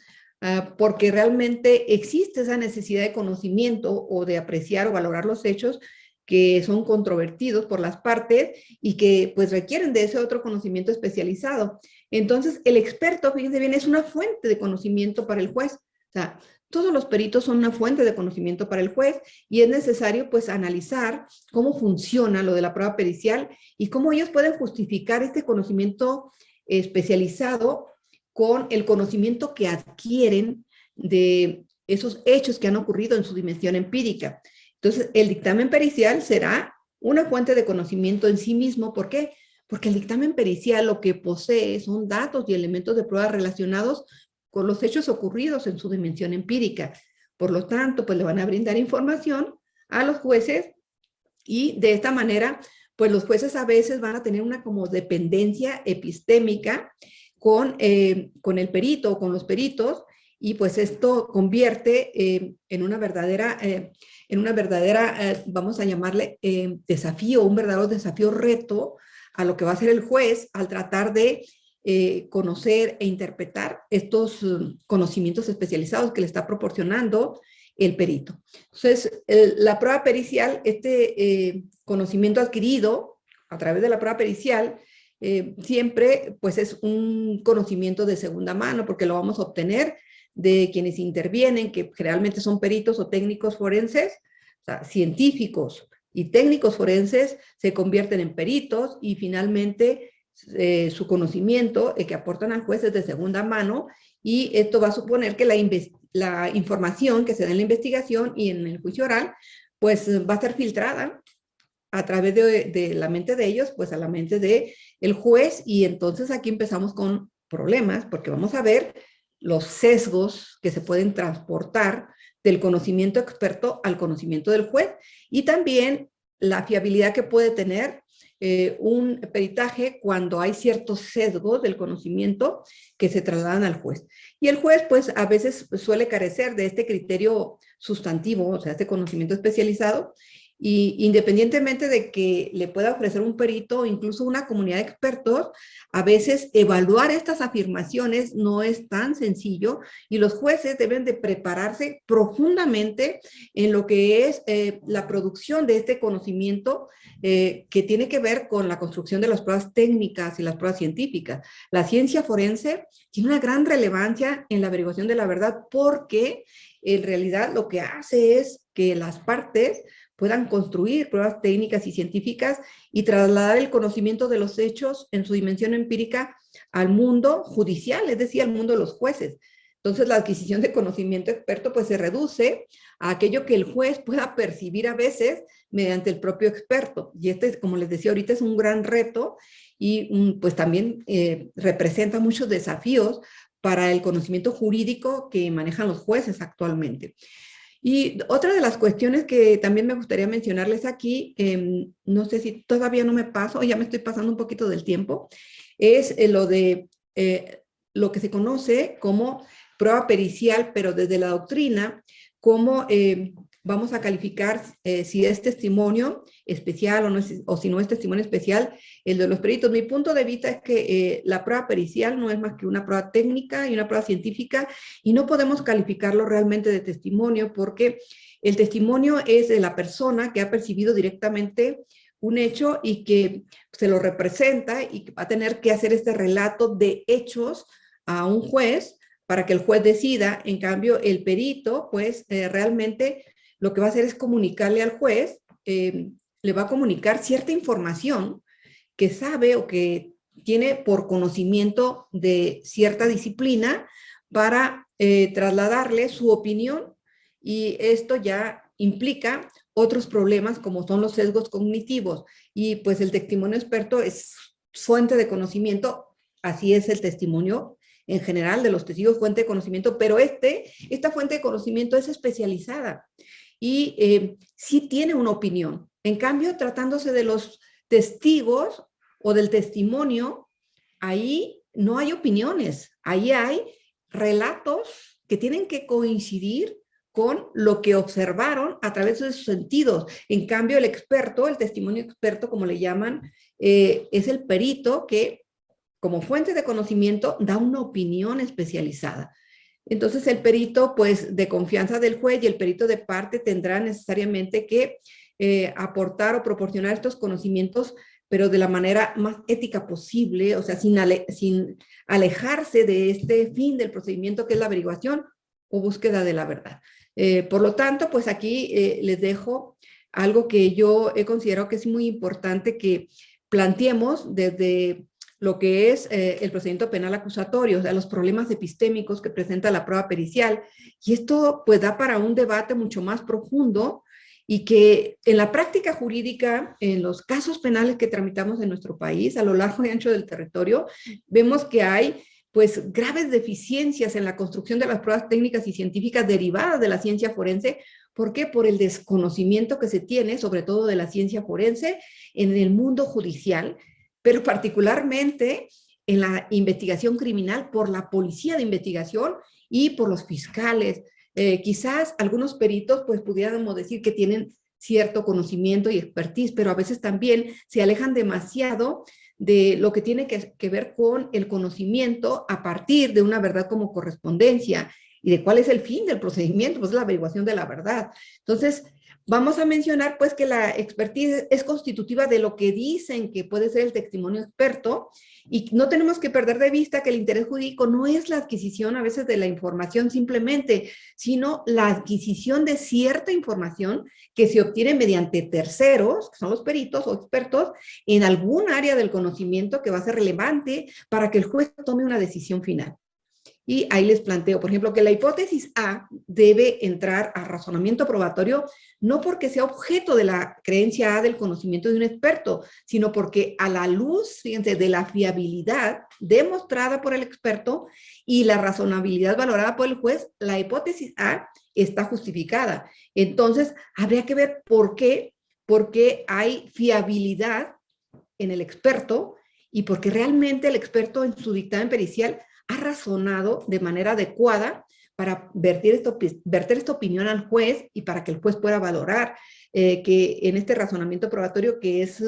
[SPEAKER 2] porque realmente existe esa necesidad de conocimiento o de apreciar o valorar los hechos que son controvertidos por las partes y que pues requieren de ese otro conocimiento especializado. Entonces, el experto, fíjense bien, es una fuente de conocimiento para el juez. O sea, todos los peritos son una fuente de conocimiento para el juez, y es necesario pues analizar cómo funciona lo de la prueba pericial y cómo ellos pueden justificar este conocimiento especializado con el conocimiento que adquieren de esos hechos que han ocurrido en su dimensión empírica. Entonces, el dictamen pericial será una fuente de conocimiento en sí mismo. ¿Por qué? Porque el dictamen pericial lo que posee son datos y elementos de prueba relacionados con los hechos ocurridos en su dimensión empírica. Por lo tanto, pues le van a brindar información a los jueces, y de esta manera, pues los jueces a veces van a tener una como dependencia epistémica con el perito o con los peritos, y pues esto convierte en una verdadera, vamos a llamarle desafío, un verdadero desafío reto a lo que va a hacer el juez al tratar de conocer e interpretar estos conocimientos especializados que le está proporcionando el perito. Entonces, la prueba pericial, conocimiento adquirido a través de la prueba pericial, siempre pues es un conocimiento de segunda mano, porque lo vamos a obtener de quienes intervienen, que generalmente son peritos o técnicos forenses, o sea, científicos y técnicos forenses se convierten en peritos y finalmente su conocimiento que aportan al juez es de segunda mano, y esto va a suponer que la información que se da en la investigación y en el juicio oral pues va a ser filtrada a través de la mente de ellos, pues a la mente de el juez, y entonces aquí empezamos con problemas, porque vamos a ver los sesgos que se pueden transportar del conocimiento experto al conocimiento del juez, y también la fiabilidad que puede tener un peritaje cuando hay ciertos sesgos del conocimiento que se trasladan al juez. Y el juez, pues, a veces suele carecer de este criterio sustantivo, o sea, este conocimiento especializado, y independientemente de que le pueda ofrecer un perito o incluso una comunidad de expertos, a veces evaluar estas afirmaciones no es tan sencillo, y los jueces deben de prepararse profundamente en lo que es la producción de este conocimiento que tiene que ver con la construcción de las pruebas técnicas y las pruebas científicas. La ciencia forense tiene una gran relevancia en la averiguación de la verdad, porque en realidad lo que hace es que las partes puedan construir pruebas técnicas y científicas y trasladar el conocimiento de los hechos en su dimensión empírica al mundo judicial, es decir, al mundo de los jueces. Entonces, la adquisición de conocimiento experto pues se reduce a aquello que el juez pueda percibir a veces mediante el propio experto. Y este, como les decía ahorita, es un gran reto, y pues también representa muchos desafíos para el conocimiento jurídico que manejan los jueces actualmente. Y otra de las cuestiones que también me gustaría mencionarles aquí, no sé si todavía no me paso, o ya me estoy pasando un poquito del tiempo, es lo de lo que se conoce como prueba pericial, pero desde la doctrina, cómo vamos a calificar si es testimonio especial o, no es, o si no es testimonio especial el de los peritos. Mi punto de vista es que la prueba pericial no es más que una prueba técnica y una prueba científica, y no podemos calificarlo realmente de testimonio, porque el testimonio es de la persona que ha percibido directamente un hecho y que se lo representa y que va a tener que hacer este relato de hechos a un juez para que el juez decida. En cambio, el perito, pues realmente lo que va a hacer es comunicarle al juez, le va a comunicar cierta información que sabe o que tiene por conocimiento de cierta disciplina para trasladarle su opinión, y esto ya implica otros problemas como son los sesgos cognitivos, y pues el testimonio experto es fuente de conocimiento, así es el testimonio en general de los testigos, fuente de conocimiento, pero esta fuente de conocimiento es especializada y sí tiene una opinión. En cambio, tratándose de los testigos o del testimonio, ahí no hay opiniones, ahí hay relatos que tienen que coincidir con lo que observaron a través de sus sentidos. En cambio, el experto, el testimonio experto, como le llaman, es el perito que, como fuente de conocimiento, da una opinión especializada. Entonces, el perito, pues, de confianza del juez y el perito de parte tendrá necesariamente que aportar o proporcionar estos conocimientos, pero de la manera más ética posible, o sea, sin alejarse de este fin del procedimiento, que es la averiguación o búsqueda de la verdad. Por lo tanto, pues aquí les dejo algo que yo he considerado que es muy importante que planteemos desde lo que es el procedimiento penal acusatorio, o sea, los problemas epistémicos que presenta la prueba pericial. Y esto pues da para un debate mucho más profundo, y que en la práctica jurídica, en los casos penales que tramitamos en nuestro país, a lo largo y ancho del territorio, vemos que hay pues graves deficiencias en la construcción de las pruebas técnicas y científicas derivadas de la ciencia forense. ¿Por qué? Por el desconocimiento que se tiene, sobre todo de la ciencia forense, en el mundo judicial, pero particularmente en la investigación criminal por la policía de investigación y por los fiscales. Quizás algunos peritos pues pudiéramos decir que tienen cierto conocimiento y expertise, pero a veces también se alejan demasiado de lo que tiene que ver con el conocimiento a partir de una verdad como correspondencia, y de cuál es el fin del procedimiento, pues la averiguación de la verdad. Entonces, vamos a mencionar pues que la expertise es constitutiva de lo que dicen que puede ser el testimonio experto, y no tenemos que perder de vista que el interés jurídico no es la adquisición a veces de la información simplemente, sino la adquisición de cierta información que se obtiene mediante terceros, que son los peritos o expertos, en algún área del conocimiento que va a ser relevante para que el juez tome una decisión final. Y ahí les planteo, por ejemplo, que la hipótesis A debe entrar a razonamiento probatorio no porque sea objeto de la creencia A del conocimiento de un experto, sino porque a la luz, fíjense, de la fiabilidad demostrada por el experto y la razonabilidad valorada por el juez, la hipótesis A está justificada. Entonces, habría que ver por qué hay fiabilidad en el experto y porque realmente el experto en su dictamen pericial ha razonado de manera adecuada para verter esta opinión al juez y para que el juez pueda valorar que en este razonamiento probatorio que es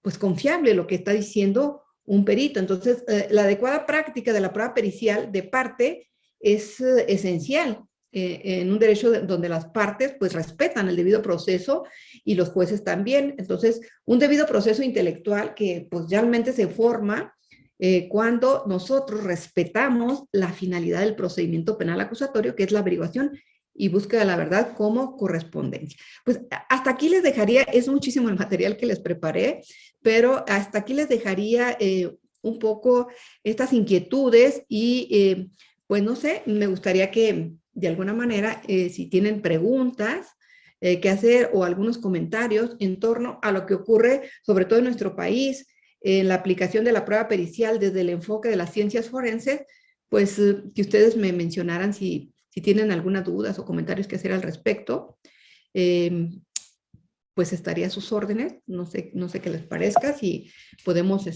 [SPEAKER 2] pues confiable lo que está diciendo un perito. Entonces, la adecuada práctica de la prueba pericial de parte es esencial en un derecho donde las partes pues respetan el debido proceso y los jueces también. Entonces, un debido proceso intelectual que pues realmente se forma cuando nosotros respetamos la finalidad del procedimiento penal acusatorio, que es la averiguación y búsqueda de la verdad como correspondencia. Pues hasta aquí les dejaría, es muchísimo el material que les preparé, pero hasta aquí les dejaría un poco estas inquietudes y pues no sé, me gustaría que de alguna manera, si tienen preguntas que hacer o algunos comentarios en torno a lo que ocurre, sobre todo en nuestro país, en la aplicación de la prueba pericial desde el enfoque de las ciencias forenses, pues que ustedes me mencionaran si tienen alguna dudas o comentarios que hacer al respecto, pues estaría a sus órdenes. No sé qué les parezca, si podemos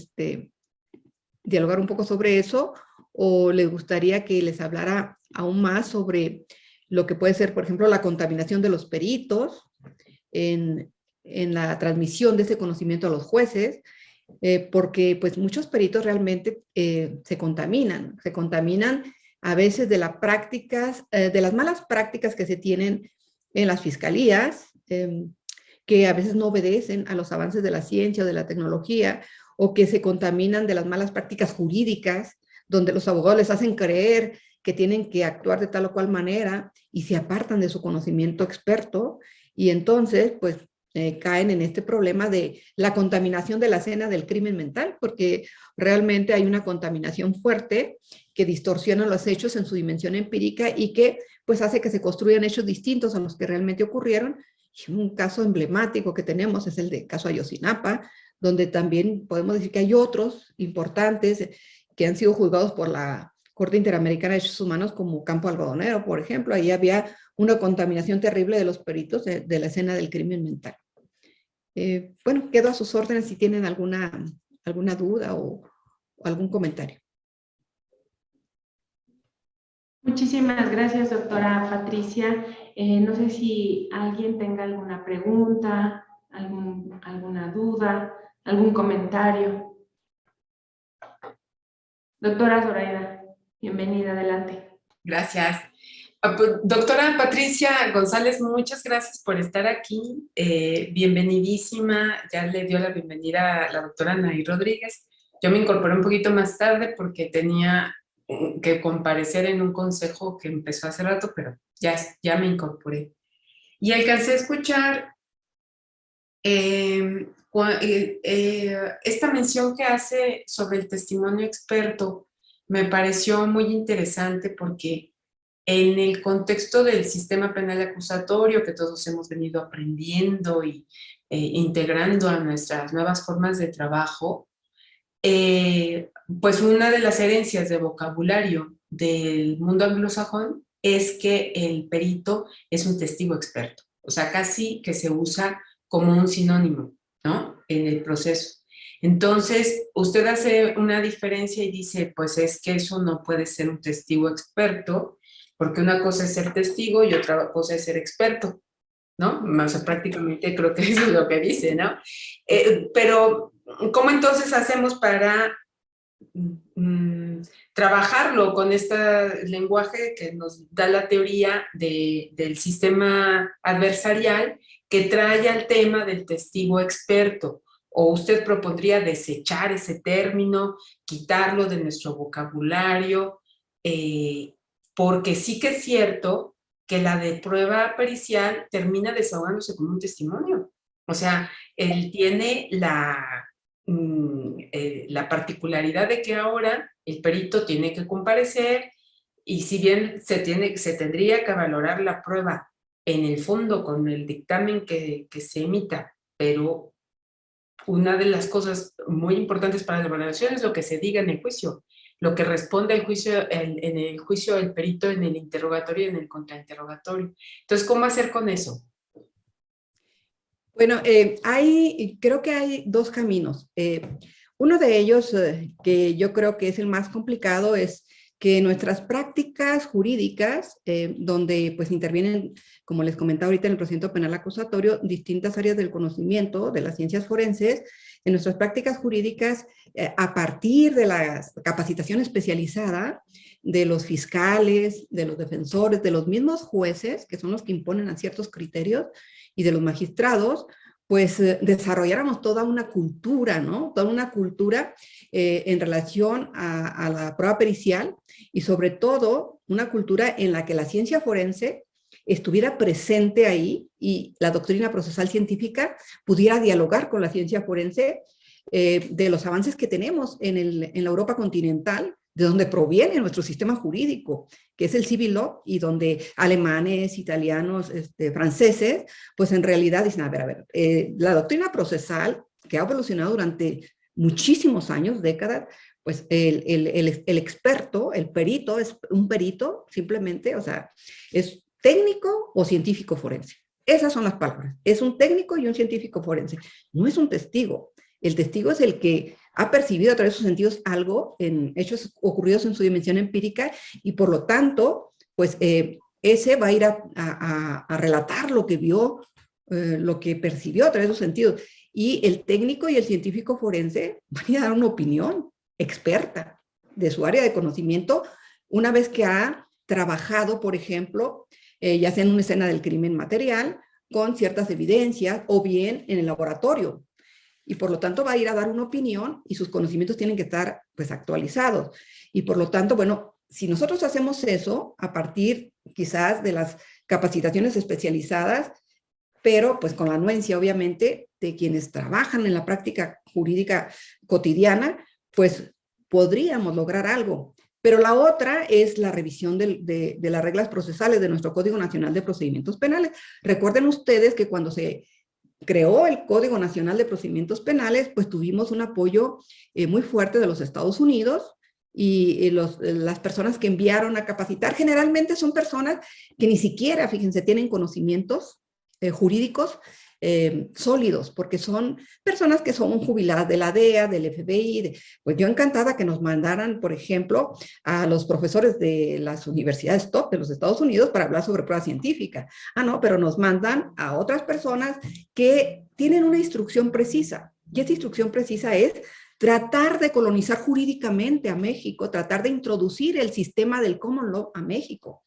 [SPEAKER 2] dialogar un poco sobre eso, o les gustaría que les hablara aún más sobre lo que puede ser, por ejemplo, la contaminación de los peritos en la transmisión de ese conocimiento a los jueces, porque pues muchos peritos realmente se contaminan a veces de las prácticas, de las malas prácticas que se tienen en las fiscalías, que a veces no obedecen a los avances de la ciencia o de la tecnología, o que se contaminan de las malas prácticas jurídicas, donde los abogados les hacen creer que tienen que actuar de tal o cual manera y se apartan de su conocimiento experto, y entonces pues caen en este problema de la contaminación de la escena del crimen mental, porque realmente hay una contaminación fuerte que distorsiona los hechos en su dimensión empírica y que pues hace que se construyan hechos distintos a los que realmente ocurrieron. Y un caso emblemático que tenemos es el de caso Ayotzinapa, donde también podemos decir que hay otros importantes que han sido juzgados por la Corte Interamericana de Derechos Humanos, como Campo Algodonero, por ejemplo. Ahí había una contaminación terrible de los peritos de la escena del crimen mental. Bueno, quedo a sus órdenes si tienen alguna duda o algún comentario.
[SPEAKER 1] Muchísimas gracias, doctora Patricia. No sé si alguien tenga alguna pregunta, alguna duda, algún comentario. Doctora Zoraida, bienvenida, adelante.
[SPEAKER 3] Gracias. Doctora Patricia González, muchas gracias por estar aquí. Bienvenidísima. Ya le dio la bienvenida a la doctora Anaí Rodríguez. Yo me incorporé un poquito más tarde porque tenía que comparecer en un consejo que empezó hace rato, pero ya me incorporé. Y alcancé a escuchar esta mención que hace sobre el testimonio experto. Me pareció muy interesante porque en el contexto del sistema penal acusatorio que todos hemos venido aprendiendo y integrando a nuestras nuevas formas de trabajo, pues una de las herencias de vocabulario del mundo anglosajón es que el perito es un testigo experto, o sea, casi que se usa como un sinónimo, ¿no? En el proceso. Entonces, usted hace una diferencia y dice, pues es que eso no puede ser un testigo experto, porque una cosa es ser testigo y otra cosa es ser experto, ¿no? O sea, prácticamente creo que eso es lo que dice, ¿no? Pero, ¿cómo entonces hacemos para trabajarlo con este lenguaje que nos da la teoría del sistema adversarial que trae al tema del testigo experto. ¿O usted propondría desechar ese término, quitarlo de nuestro vocabulario? Porque sí que es cierto que la de prueba pericial termina desahogándose como un testimonio. O sea, él tiene la particularidad de que ahora el perito tiene que comparecer y si bien se tendría que valorar la prueba en el fondo con el dictamen que se emita, pero una de las cosas muy importantes para la valoración es lo que se diga en el juicio, lo que responde al juicio, en el juicio el perito en el interrogatorio y en el contrainterrogatorio. Entonces, ¿cómo hacer con eso?
[SPEAKER 2] Bueno, creo que hay dos caminos. Uno de ellos, que yo creo que es el más complicado, es que nuestras prácticas jurídicas, donde pues intervienen, como les comentaba ahorita en el procedimiento penal acusatorio, distintas áreas del conocimiento de las ciencias forenses, en nuestras prácticas jurídicas, a partir de la capacitación especializada de los fiscales, de los defensores, de los mismos jueces, que son los que imponen a ciertos criterios, y de los magistrados, pues desarrolláramos toda una cultura, ¿no? Toda una cultura en relación a la prueba pericial y sobre todo una cultura en la que la ciencia forense estuviera presente ahí y la doctrina procesal científica pudiera dialogar con la ciencia forense de los avances que tenemos en la Europa continental, de donde proviene nuestro sistema jurídico, que es el civil law, y donde alemanes, italianos, franceses, pues en realidad dicen, a ver, la doctrina procesal que ha evolucionado durante muchísimos años, décadas, pues el experto, el perito, es un perito simplemente, o sea, es técnico o científico forense. Esas son las palabras. Es un técnico y un científico forense. No es un testigo. El testigo es el que ha percibido a través de sus sentidos algo en hechos ocurridos en su dimensión empírica y por lo tanto, pues ese va a ir a relatar lo que vio, lo que percibió a través de sus sentidos. Y el técnico y el científico forense van a dar una opinión experta de su área de conocimiento una vez que ha trabajado, por ejemplo, ya sea en una escena del crimen material, con ciertas evidencias o bien en el laboratorio. Y por lo tanto va a ir a dar una opinión y sus conocimientos tienen que estar pues actualizados. Y por lo tanto, bueno, si nosotros hacemos eso a partir quizás de las capacitaciones especializadas, pero pues con la anuencia obviamente de quienes trabajan en la práctica jurídica cotidiana, pues podríamos lograr algo. Pero la otra es la revisión de las reglas procesales de nuestro Código Nacional de Procedimientos Penales. Recuerden ustedes que cuando se creó el Código Nacional de Procedimientos Penales, pues tuvimos un apoyo muy fuerte de los Estados Unidos y las personas que enviaron a capacitar generalmente son personas que ni siquiera, fíjense, tienen conocimientos jurídicos sólidos, porque son personas que son jubiladas de la DEA, del FBI. Pues yo encantada que nos mandaran, por ejemplo, a los profesores de las universidades top de los Estados Unidos para hablar sobre prueba científica. Ah, no, pero nos mandan a otras personas que tienen una instrucción precisa. Y esta instrucción precisa es tratar de colonizar jurídicamente a México, tratar de introducir el sistema del common law a México.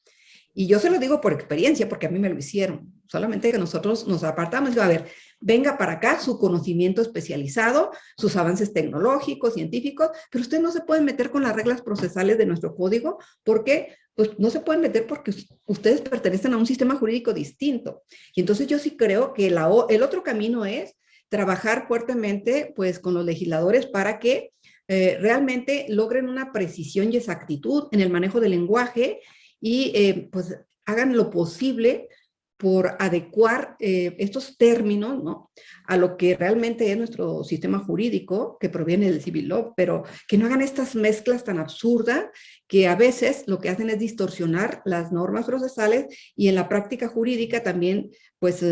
[SPEAKER 2] Y yo se lo digo por experiencia, porque a mí me lo hicieron. Solamente que nosotros nos apartamos y digo, a ver, venga para acá su conocimiento especializado, sus avances tecnológicos, científicos, pero usted no se puede meter con las reglas procesales de nuestro código, porque pues no se pueden meter porque ustedes pertenecen a un sistema jurídico distinto. Y entonces yo sí creo que el otro camino es trabajar fuertemente pues con los legisladores para que realmente logren una precisión y exactitud en el manejo del lenguaje y pues hagan lo posible por adecuar estos términos, ¿no?, a lo que realmente es nuestro sistema jurídico que proviene del civil law, pero que no hagan estas mezclas tan absurdas que a veces lo que hacen es distorsionar las normas procesales y en la práctica jurídica también pues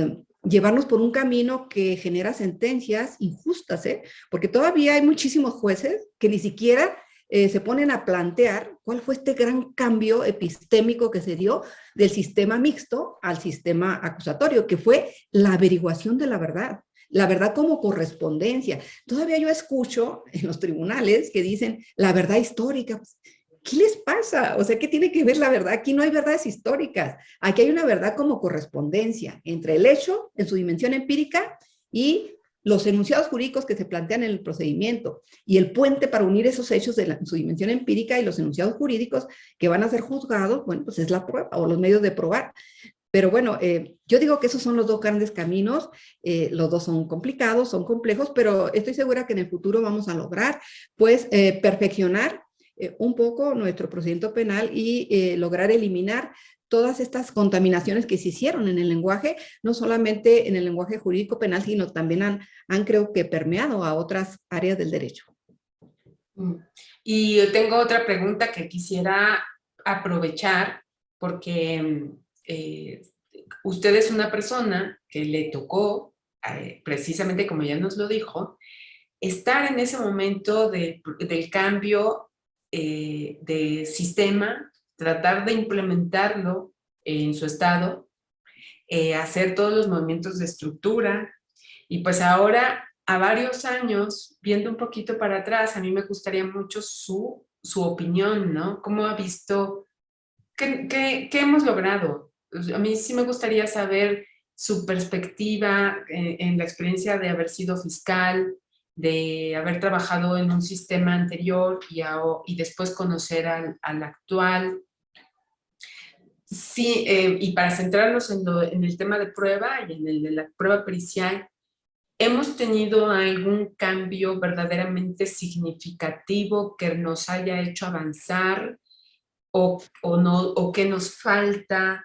[SPEAKER 2] llevarnos por un camino que genera sentencias injustas, porque todavía hay muchísimos jueces que ni siquiera se ponen a plantear cuál fue este gran cambio epistémico que se dio del sistema mixto al sistema acusatorio, que fue la averiguación de la verdad. la verdad como correspondencia. Todavía yo escucho en los tribunales que dicen la verdad histórica. ¿Qué les pasa? O sea, ¿qué tiene que ver la verdad? Aquí no hay verdades históricas. Aquí hay una verdad como correspondencia entre el hecho en su dimensión empírica y los enunciados jurídicos que se plantean en el procedimiento y el puente para unir esos hechos de su dimensión empírica y los enunciados jurídicos que van a ser juzgados, bueno, pues es la prueba o los medios de probar. Pero bueno, yo digo que esos son los dos grandes caminos, los dos son complicados, son complejos, pero estoy segura que en el futuro vamos a lograr, pues, perfeccionar un poco nuestro procedimiento penal y lograr eliminar todas estas contaminaciones que se hicieron en el lenguaje, no solamente en el lenguaje jurídico penal, sino también han creo que permeado a otras áreas del derecho.
[SPEAKER 3] Y yo tengo otra pregunta que quisiera aprovechar porque usted es una persona que le tocó, precisamente como ya nos lo dijo, estar en ese momento del cambio de sistema, tratar de implementarlo en su estado, hacer todos los movimientos de estructura, y pues ahora, a varios años, viendo un poquito para atrás, a mí me gustaría mucho su opinión, ¿no? ¿Cómo ha visto? ¿Qué hemos logrado? A mí sí me gustaría saber su perspectiva en la experiencia de haber sido fiscal, de haber trabajado en un sistema anterior y después conocer al actual. Sí, y para centrarnos en el tema de prueba y en el de la prueba pericial, ¿hemos tenido algún cambio verdaderamente significativo que nos haya hecho avanzar o no, o que nos falta,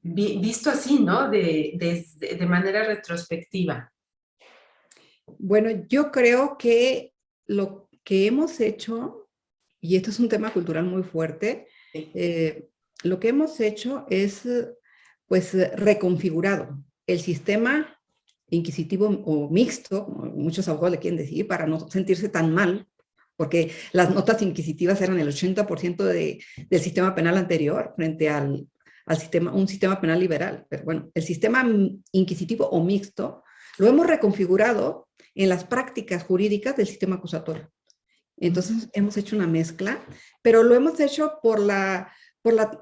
[SPEAKER 3] visto así, ¿no? De manera retrospectiva?
[SPEAKER 2] Bueno, yo creo que lo que hemos hecho, y esto es un tema cultural muy fuerte, lo que hemos hecho es, pues, reconfigurado el sistema inquisitivo o mixto, como muchos abogados le quieren decir, para no sentirse tan mal, porque las notas inquisitivas eran el 80% del sistema penal anterior frente al sistema, un sistema penal liberal. Pero bueno, el sistema inquisitivo o mixto lo hemos reconfigurado en las prácticas jurídicas del sistema acusatorio. Entonces hemos hecho una mezcla, pero lo hemos hecho por la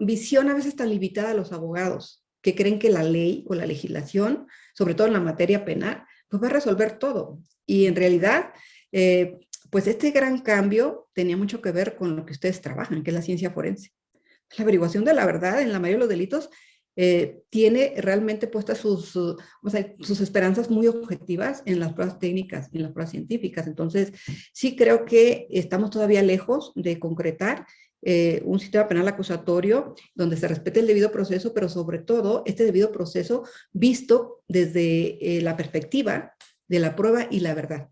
[SPEAKER 2] visión a veces tan limitada de los abogados, que creen que la ley o la legislación, sobre todo en la materia penal, pues va a resolver todo. Y en realidad, pues este gran cambio tenía mucho que ver con lo que ustedes trabajan, que es la ciencia forense. La averiguación de la verdad en la mayoría de los delitos tiene realmente puestas sus esperanzas muy objetivas en las pruebas técnicas, en las pruebas científicas. Entonces, sí creo que estamos todavía lejos de concretar un sistema penal acusatorio donde se respete el debido proceso, pero sobre todo este debido proceso visto desde la perspectiva de la prueba y la verdad.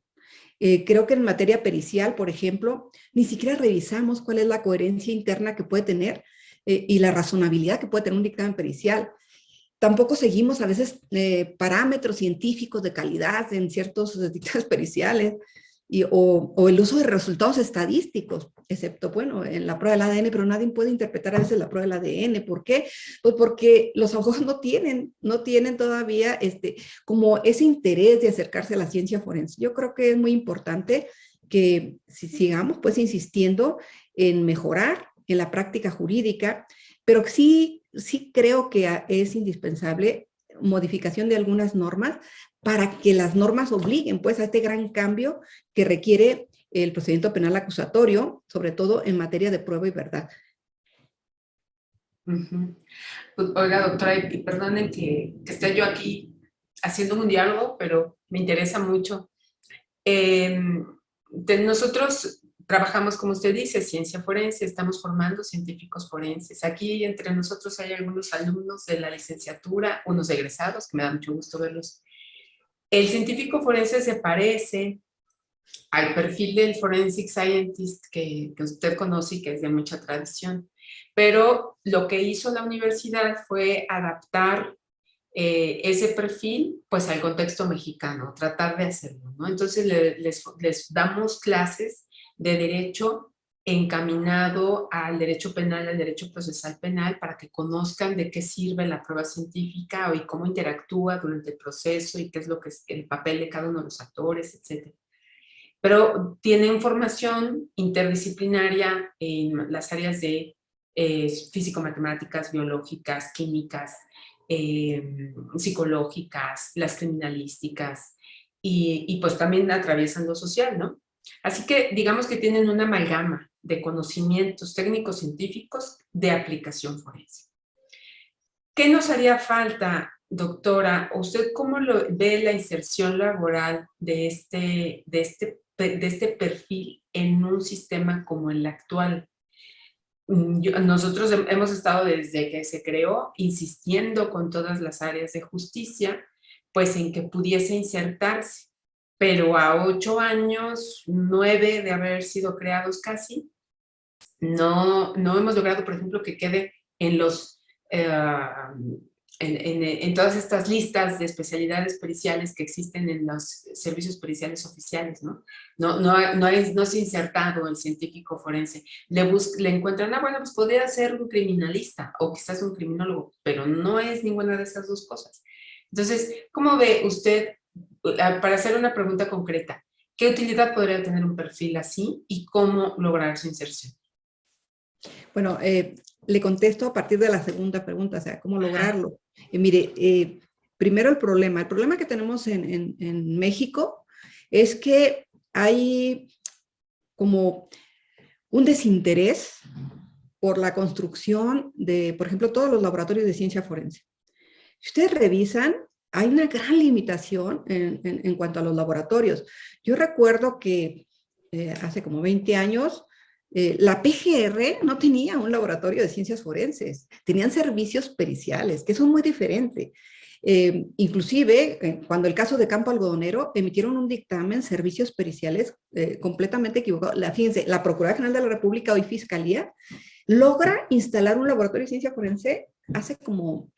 [SPEAKER 2] Creo que en materia pericial, por ejemplo, ni siquiera revisamos cuál es la coherencia interna que puede tener y la razonabilidad que puede tener un dictamen pericial. Tampoco seguimos a veces parámetros científicos de calidad en ciertos dictámenes periciales o el uso de resultados estadísticos, excepto, bueno, en la prueba del ADN, pero nadie puede interpretar a veces la prueba del ADN. ¿Por qué? Pues porque los abogados no tienen todavía como ese interés de acercarse a la ciencia forense. Yo creo que es muy importante que sigamos pues insistiendo en mejorar en la práctica jurídica, pero sí creo que es indispensable modificación de algunas normas para que las normas obliguen pues a este gran cambio que requiere el procedimiento penal acusatorio, sobre todo en materia de prueba y verdad.
[SPEAKER 3] Pues, oiga, doctora, y perdonen que esté yo aquí haciendo un diálogo, pero me interesa mucho. Nosotros trabajamos, como usted dice, ciencia forense, estamos formando científicos forenses. Aquí entre nosotros hay algunos alumnos de la licenciatura, unos egresados, que me da mucho gusto verlos. El científico forense se parece al perfil del forensic scientist que usted conoce y que es de mucha tradición. Pero lo que hizo la universidad fue adaptar ese perfil pues al contexto mexicano, tratar de hacerlo, ¿no? Entonces les damos clases de derecho encaminado al derecho penal, al derecho procesal penal, para que conozcan de qué sirve la prueba científica y cómo interactúa durante el proceso y qué es lo que es el papel de cada uno de los actores, etc. Pero tienen formación interdisciplinaria en las áreas de físico-matemáticas, biológicas, químicas, psicológicas, las criminalísticas, y pues también atraviesan lo social, ¿no? Así que digamos que tienen una amalgama de conocimientos técnicos científicos de aplicación forense. ¿Qué nos haría falta, doctora? ¿Usted cómo ve la inserción laboral de este perfil en un sistema como el actual? Nosotros hemos estado desde que se creó insistiendo con todas las áreas de justicia, pues en que pudiese insertarse, pero a 8 años, 9 de haber sido creados casi, no hemos logrado, por ejemplo, que quede en los... en todas estas listas de especialidades periciales que existen en los servicios periciales oficiales, ¿no? No es insertado el científico forense. Le encuentran, bueno, pues podría ser un criminalista o quizás un criminólogo, pero no es ninguna de esas dos cosas. Entonces, ¿cómo ve usted, para hacer una pregunta concreta, qué utilidad podría tener un perfil así y cómo lograr su inserción?
[SPEAKER 2] Bueno, le contesto a partir de la segunda pregunta, o sea, ¿cómo lograrlo? Mire, primero el problema que tenemos en México es que hay como un desinterés por la construcción de, por ejemplo, todos los laboratorios de ciencia forense. Si ustedes revisan, hay una gran limitación en cuanto a los laboratorios. Yo recuerdo que hace como 20 años, la PGR no tenía un laboratorio de ciencias forenses, tenían servicios periciales, que son muy diferentes. Inclusive, cuando el caso de Campo Algodonero, emitieron un dictamen, servicios periciales, completamente equivocado. Fíjense, la Procuraduría General de la República, hoy Fiscalía, logra instalar un laboratorio de ciencia forense hace como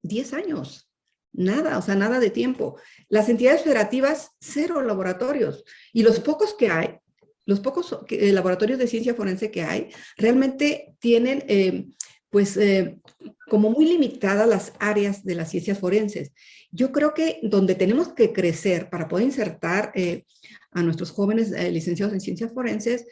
[SPEAKER 2] 10 años. Nada, o sea, nada de tiempo. Las entidades federativas, 0 laboratorios. Y los pocos que hay, los pocos laboratorios de ciencia forense que hay, realmente tienen, como muy limitadas las áreas de las ciencias forenses. Yo creo que donde tenemos que crecer para poder insertar a nuestros jóvenes licenciados en ciencias forenses,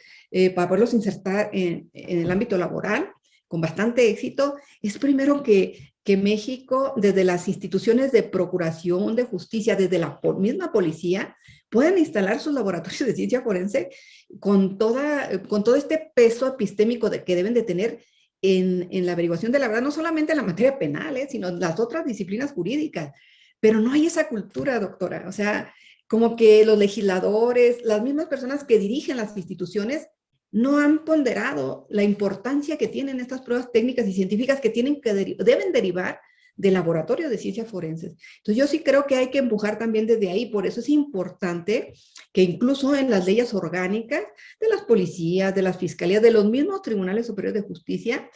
[SPEAKER 2] para poderlos insertar en el ámbito laboral con bastante éxito, es primero que México, desde las instituciones de procuración, de justicia, desde la misma policía, puedan instalar sus laboratorios de ciencia forense con todo este peso epistémico que deben de tener en la averiguación de la verdad, no solamente en la materia penal, sino en las otras disciplinas jurídicas. Pero no hay esa cultura, doctora. O sea, como que los legisladores, las mismas personas que dirigen las instituciones, no han ponderado la importancia que tienen estas pruebas técnicas y científicas que deben derivar del laboratorio de ciencias forenses. Entonces yo sí creo que hay que empujar también desde ahí, por eso es importante que incluso en las leyes orgánicas de las policías, de las fiscalías, de los mismos tribunales superiores de justicia,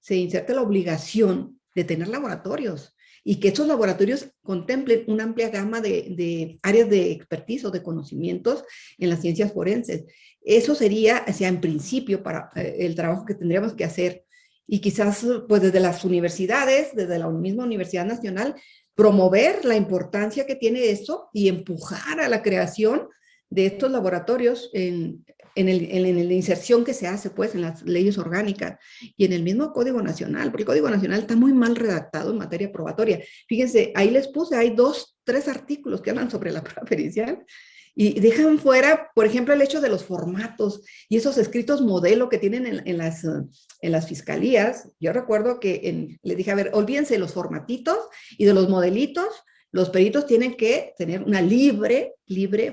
[SPEAKER 2] se inserte la obligación de tener laboratorios y que estos laboratorios contemplen una amplia gama de áreas de expertise o de conocimientos en las ciencias forenses. Eso sería, o sea, en principio, para el trabajo que tendríamos que hacer. Y quizás, pues desde las universidades, desde la misma Universidad Nacional, promover la importancia que tiene esto y empujar a la creación de estos laboratorios en la inserción que se hace, pues, en las leyes orgánicas y en el mismo Código Nacional, porque el Código Nacional está muy mal redactado en materia probatoria. Fíjense, ahí les puse, hay 2, 3 artículos que hablan sobre la prueba pericial, y dejan fuera, por ejemplo, el hecho de los formatos y esos escritos modelo que tienen en las fiscalías. Yo recuerdo que le dije, a ver, olvídense de los formatitos y de los modelitos. Los peritos tienen que tener una libre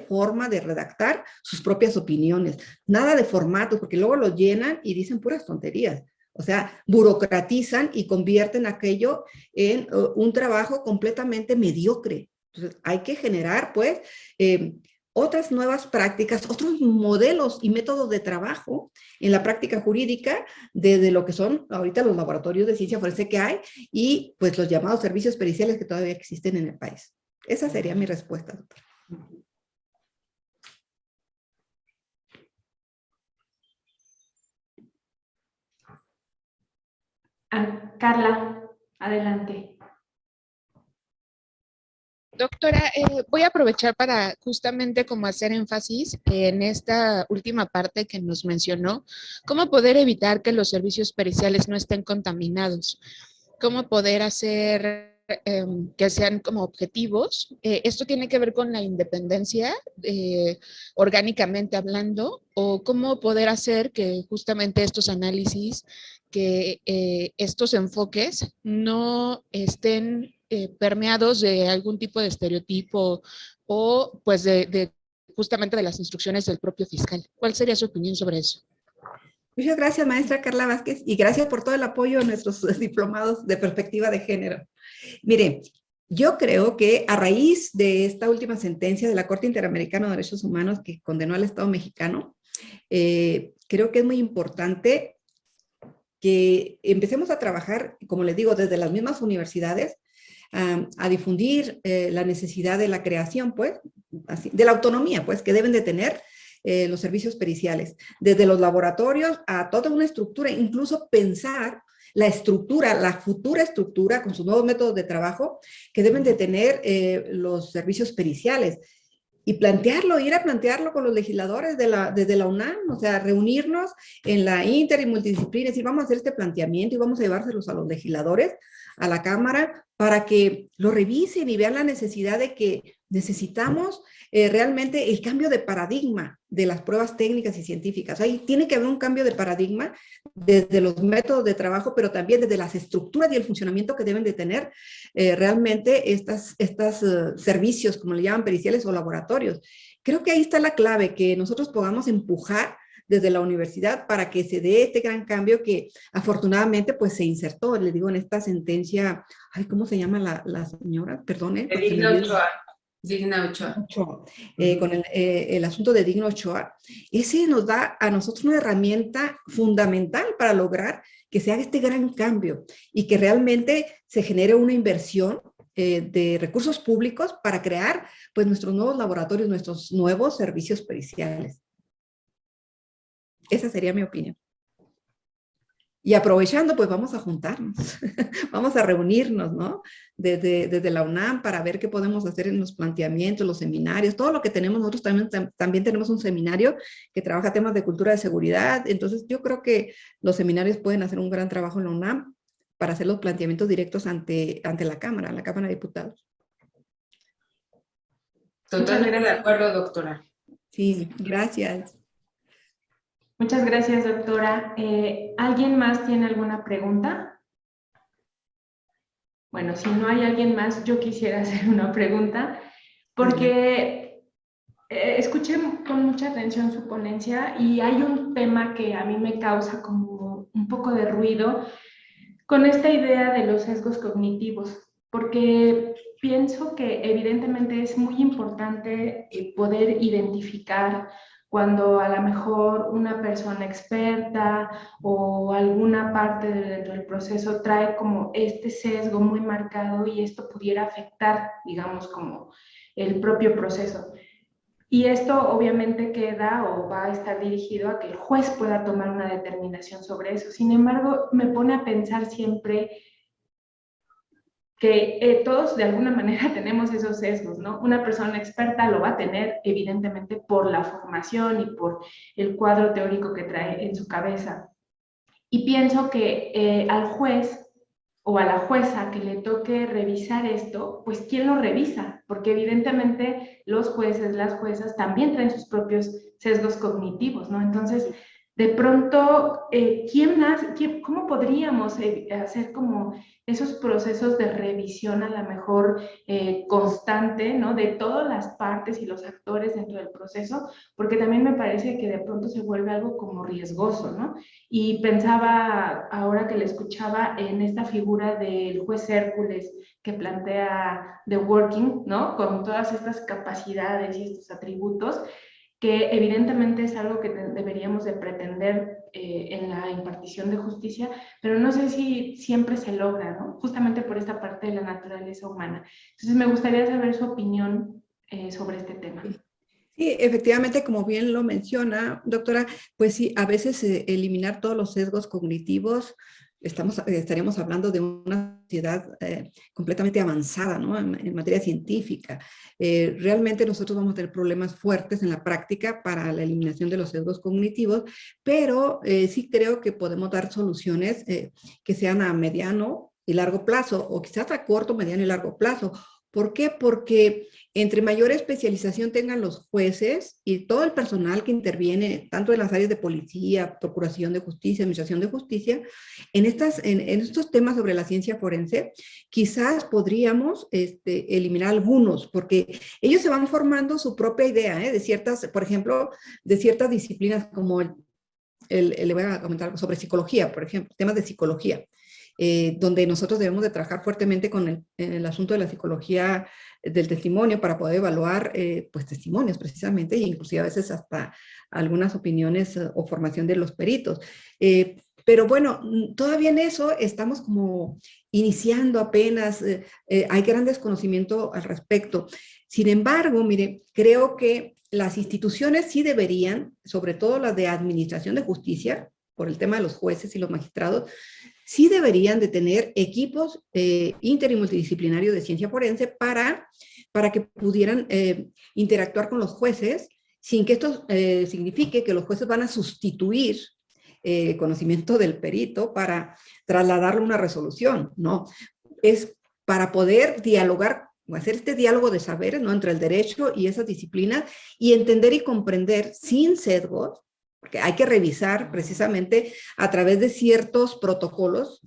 [SPEAKER 2] forma de redactar sus propias opiniones. Nada de formatos, porque luego lo llenan y dicen puras tonterías. O sea, burocratizan y convierten aquello en un trabajo completamente mediocre. Entonces, hay que generar, pues, otras nuevas prácticas, otros modelos y métodos de trabajo en la práctica jurídica desde lo que son ahorita los laboratorios de ciencia forense que hay y pues los llamados servicios periciales que todavía existen en el país. Esa sería mi respuesta, doctora.
[SPEAKER 1] Carla, adelante.
[SPEAKER 4] Doctora, voy a aprovechar para justamente como hacer énfasis en esta última parte que nos mencionó, cómo poder evitar que los servicios periciales no estén contaminados, cómo poder hacer que sean como objetivos. Esto tiene que ver con la independencia, orgánicamente hablando, o cómo poder hacer que justamente estos análisis, que estos enfoques no estén permeados de algún tipo de estereotipo o pues de justamente de las instrucciones del propio fiscal. ¿Cuál sería su opinión sobre eso?
[SPEAKER 2] Muchas gracias, maestra Carla Vázquez, y gracias por todo el apoyo a nuestros diplomados de perspectiva de género. Mire, yo creo que a raíz de esta última sentencia de la Corte Interamericana de Derechos Humanos que condenó al Estado mexicano, creo que es muy importante que empecemos a trabajar, como les digo, desde las mismas universidades, a difundir la necesidad de la creación, pues, así, de la autonomía, pues, que deben de tener los servicios periciales, desde los laboratorios a toda una estructura, incluso pensar la estructura, la futura estructura con sus nuevos métodos de trabajo que deben de tener los servicios periciales. Y plantearlo, ir a plantearlo con los legisladores desde la UNAM, o sea, reunirnos en la inter y multidisciplina, y decir, vamos a hacer este planteamiento y vamos a llevárselos a los legisladores, a la Cámara, para que lo revisen y vean la necesidad de que necesitamos realmente el cambio de paradigma de las pruebas técnicas y científicas. Ahí tiene que haber un cambio de paradigma desde los métodos de trabajo, pero también desde las estructuras y el funcionamiento que deben de tener realmente estos servicios, como le llaman, periciales o laboratorios. Creo que ahí está la clave, que nosotros podamos empujar desde la universidad para que se dé este gran cambio que afortunadamente pues se insertó, les digo, en esta sentencia, ay, ¿cómo se llama la señora? Perdón,
[SPEAKER 3] Digna Ochoa. Digna Ochoa.
[SPEAKER 2] Con el asunto de Digna Ochoa. Ese nos da a nosotros una herramienta fundamental para lograr que se haga este gran cambio y que realmente se genere una inversión de recursos públicos para crear pues nuestros nuevos laboratorios, nuestros nuevos servicios periciales. Esa sería mi opinión. Y aprovechando, pues vamos a juntarnos, vamos a reunirnos, ¿no? Desde la UNAM para ver qué podemos hacer en los planteamientos, los seminarios, todo lo que tenemos. Nosotros también tenemos un seminario que trabaja temas de cultura de seguridad. Entonces, yo creo que los seminarios pueden hacer un gran trabajo en la UNAM para hacer los planteamientos directos ante la Cámara de Diputados.
[SPEAKER 3] Totalmente de acuerdo, doctora.
[SPEAKER 2] Sí, gracias.
[SPEAKER 1] Muchas gracias, doctora. ¿Alguien más tiene alguna pregunta? Bueno, si no hay alguien más, yo quisiera hacer una pregunta, porque escuché con mucha atención su ponencia y hay un tema que a mí me causa como un poco de ruido con esta idea de los sesgos cognitivos, porque pienso que evidentemente es muy importante poder identificar cuando a lo mejor una persona experta o alguna parte dentro del proceso trae como este sesgo muy marcado y esto pudiera afectar, digamos, como el propio proceso. Y esto obviamente queda o va a estar dirigido a que el juez pueda tomar una determinación sobre eso. Sin embargo, me pone a pensar siempre que todos de alguna manera tenemos esos sesgos, ¿no? Una persona experta lo va a tener evidentemente por la formación y por el cuadro teórico que trae en su cabeza. Y pienso que al juez o a la jueza que le toque revisar esto, pues ¿quién lo revisa? Porque evidentemente los jueces, las juezas también traen sus propios sesgos cognitivos, ¿no? Entonces, de pronto, ¿cómo podríamos hacer como esos procesos de revisión a lo mejor constante, ¿no? De todas las partes y los actores dentro del proceso, porque también me parece que de pronto se vuelve algo como riesgoso, ¿no? Y pensaba, ahora que le escuchaba, en esta figura del juez Hércules que plantea The Working, ¿no? Con todas estas capacidades y estos atributos, que evidentemente es algo que deberíamos de pretender en la impartición de justicia, pero no sé si siempre se logra, ¿no? Justamente por esta parte de la naturaleza humana. Entonces me gustaría saber su opinión sobre este tema.
[SPEAKER 2] Sí, efectivamente, como bien lo menciona, doctora, pues sí, a veces eliminar todos los sesgos cognitivos estaríamos hablando de una sociedad completamente avanzada, ¿no? En materia científica. Realmente nosotros vamos a tener problemas fuertes en la práctica para la eliminación de los sesgos cognitivos, pero sí creo que podemos dar soluciones que sean a mediano y largo plazo, o quizás a corto, mediano y largo plazo. ¿Por qué? Porque entre mayor especialización tengan los jueces y todo el personal que interviene, tanto en las áreas de policía, procuración de justicia, administración de justicia, en estos temas sobre la ciencia forense, quizás podríamos eliminar algunos, porque ellos se van formando su propia idea, de ciertas, por ejemplo, de ciertas disciplinas como le voy a comentar sobre psicología, por ejemplo, temas de psicología. Donde nosotros debemos de trabajar fuertemente con el asunto de la psicología del testimonio para poder evaluar pues testimonios precisamente, e inclusive a veces hasta algunas opiniones o formación de los peritos. Pero bueno, todavía en eso estamos como iniciando apenas, hay gran desconocimiento al respecto. Sin embargo, mire, creo que las instituciones sí deberían, sobre todo las de administración de justicia, por el tema de los jueces y los magistrados, sí deberían de tener equipos inter y multidisciplinarios de ciencia forense para que pudieran interactuar con los jueces sin que esto signifique que los jueces van a sustituir el conocimiento del perito para trasladarle una resolución, ¿no? Es para poder dialogar, hacer este diálogo de saberes, ¿no? Entre el derecho y esas disciplinas y entender y comprender sin sesgos, porque hay que revisar precisamente a través de ciertos protocolos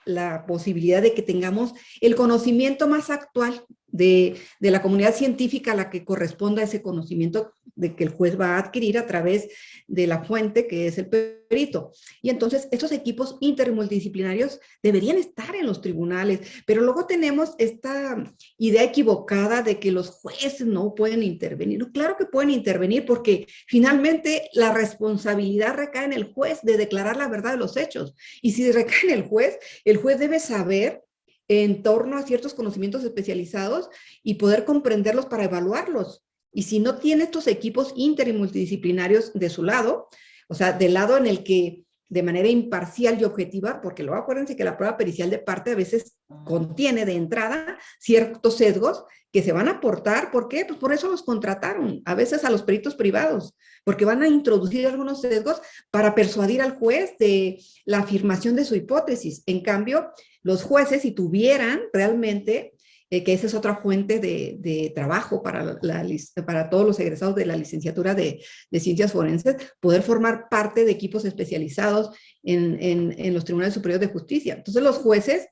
[SPEAKER 2] la posibilidad de que tengamos el conocimiento más actual de la comunidad científica a la que corresponda ese conocimiento de que el juez va a adquirir a través de la fuente que es el perito. Y entonces estos equipos inter y multidisciplinarios deberían estar en los tribunales, pero luego tenemos esta idea equivocada de que los jueces no pueden intervenir. No, claro que pueden intervenir porque finalmente la responsabilidad recae en el juez de declarar la verdad de los hechos. Y si recae en el juez debe saber en torno a ciertos conocimientos especializados y poder comprenderlos para evaluarlos. Y si no tiene estos equipos inter y multidisciplinarios de su lado, o sea, del lado en el que de manera imparcial y objetiva, porque luego acuérdense que la prueba pericial de parte a veces contiene de entrada ciertos sesgos que se van a aportar. ¿Por qué? Pues por eso los contrataron, a veces a los peritos privados, porque van a introducir algunos sesgos para persuadir al juez de la afirmación de su hipótesis. En cambio, los jueces, si tuvieran realmente, que esa es otra fuente de trabajo para todos los egresados de la licenciatura de Ciencias Forenses, poder formar parte de equipos especializados en los tribunales superiores de justicia. Entonces, los jueces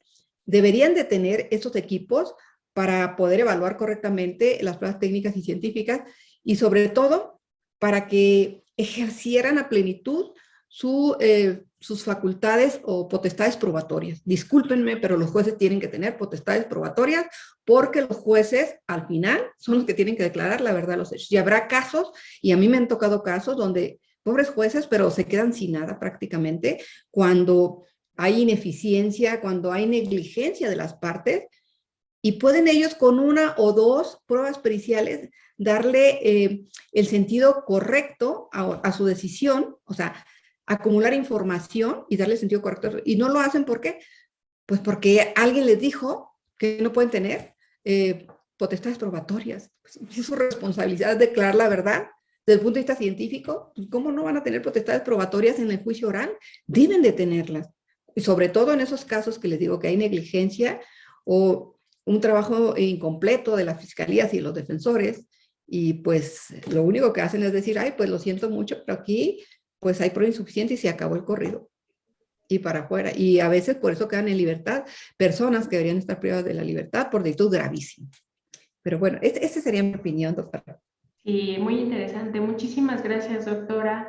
[SPEAKER 2] deberían de tener estos equipos para poder evaluar correctamente las pruebas técnicas y científicas y sobre todo para que ejercieran a plenitud sus facultades o potestades probatorias. Discúlpenme, pero los jueces tienen que tener potestades probatorias porque los jueces al final son los que tienen que declarar la verdad de los hechos. Y habrá casos, y a mí me han tocado casos donde pobres jueces, pero se quedan sin nada prácticamente cuando hay ineficiencia, cuando hay negligencia de las partes, y pueden ellos con una o dos pruebas periciales darle el sentido correcto a su decisión, o sea, acumular información y darle sentido correcto. Y no lo hacen, ¿por qué? Pues porque alguien les dijo que no pueden tener potestades probatorias. Pues, es su responsabilidad declarar la verdad desde el punto de vista científico. ¿Cómo no van a tener potestades probatorias en el juicio oral? Deben de tenerlas. Y sobre todo en esos casos que les digo que hay negligencia o un trabajo incompleto de las fiscalías y los defensores, y pues lo único que hacen es decir, ay, pues lo siento mucho, pero aquí pues hay prueba insuficiente y se acabó el corrido. Y para afuera. Y a veces por eso quedan en libertad personas que deberían estar privadas de la libertad por delitos gravísimos. Pero bueno, esa sería mi opinión, doctora.
[SPEAKER 1] Sí, muy interesante. Muchísimas gracias, doctora.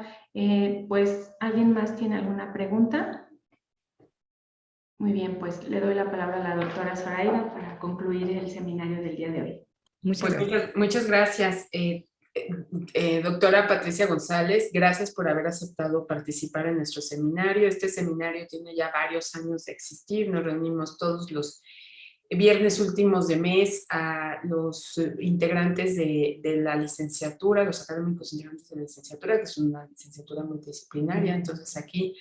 [SPEAKER 1] Pues, ¿alguien más tiene alguna pregunta? Muy bien, pues le doy la palabra a la doctora Zoraida para concluir el seminario del día de hoy.
[SPEAKER 3] Muchas gracias. Doctora Patricia González, gracias por haber aceptado participar en nuestro seminario. Este seminario tiene ya varios años de existir. Nos reunimos todos los viernes últimos de mes a los integrantes de la licenciatura, los académicos integrantes de la licenciatura, que es una licenciatura multidisciplinaria. Entonces aquí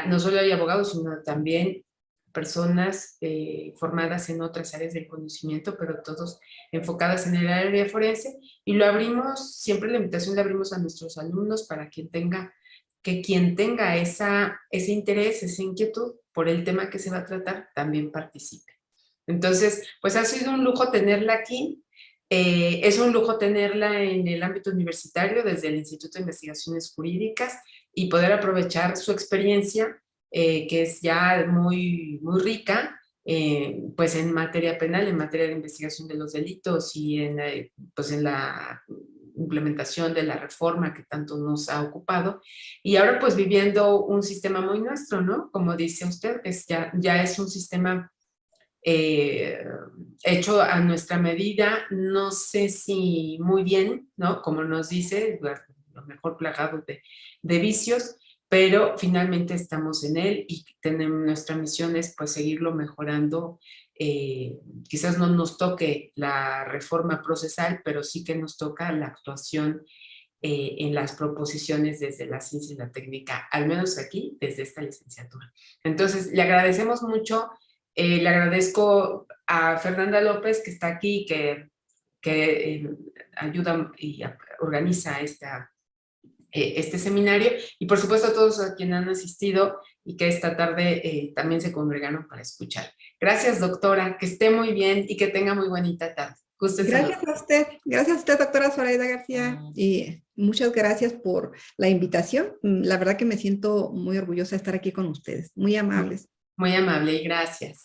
[SPEAKER 3] no solo hay abogados, sino también personas formadas en otras áreas del conocimiento, pero todos enfocadas en el área forense, y lo abrimos, siempre la invitación la abrimos a nuestros alumnos para que quien tenga ese interés, esa inquietud por el tema que se va a tratar, también participe. Entonces, pues ha sido un lujo tenerla aquí. Es un lujo tenerla en el ámbito universitario desde el Instituto de Investigaciones Jurídicas y poder aprovechar su experiencia, que es ya muy, muy rica, pues en materia penal, en materia de investigación de los delitos y pues en la implementación de la reforma que tanto nos ha ocupado. Y ahora pues viviendo un sistema muy nuestro, ¿no? Como dice usted, ya es un sistema hecho a nuestra medida, no sé si muy bien, ¿no? Como nos dice, lo mejor plagado de vicios, pero finalmente estamos en él y tenemos, nuestra misión es pues seguirlo mejorando. Quizás no nos toque la reforma procesal, pero sí que nos toca la actuación en las proposiciones desde la ciencia y la técnica, al menos aquí, desde esta licenciatura. Entonces, le agradecemos mucho. Le agradezco a Fernanda López, que está aquí, que ayuda y organiza este seminario, y por supuesto a todos a quienes han asistido y que esta tarde también se congregaron para escuchar. Gracias, doctora, que esté muy bien y que tenga muy bonita tarde.
[SPEAKER 2] Gracias a usted, doctora Zoraida García, y muchas gracias por la invitación. La verdad que me siento muy orgullosa de estar aquí con ustedes, muy amables.
[SPEAKER 3] Muy amable y gracias.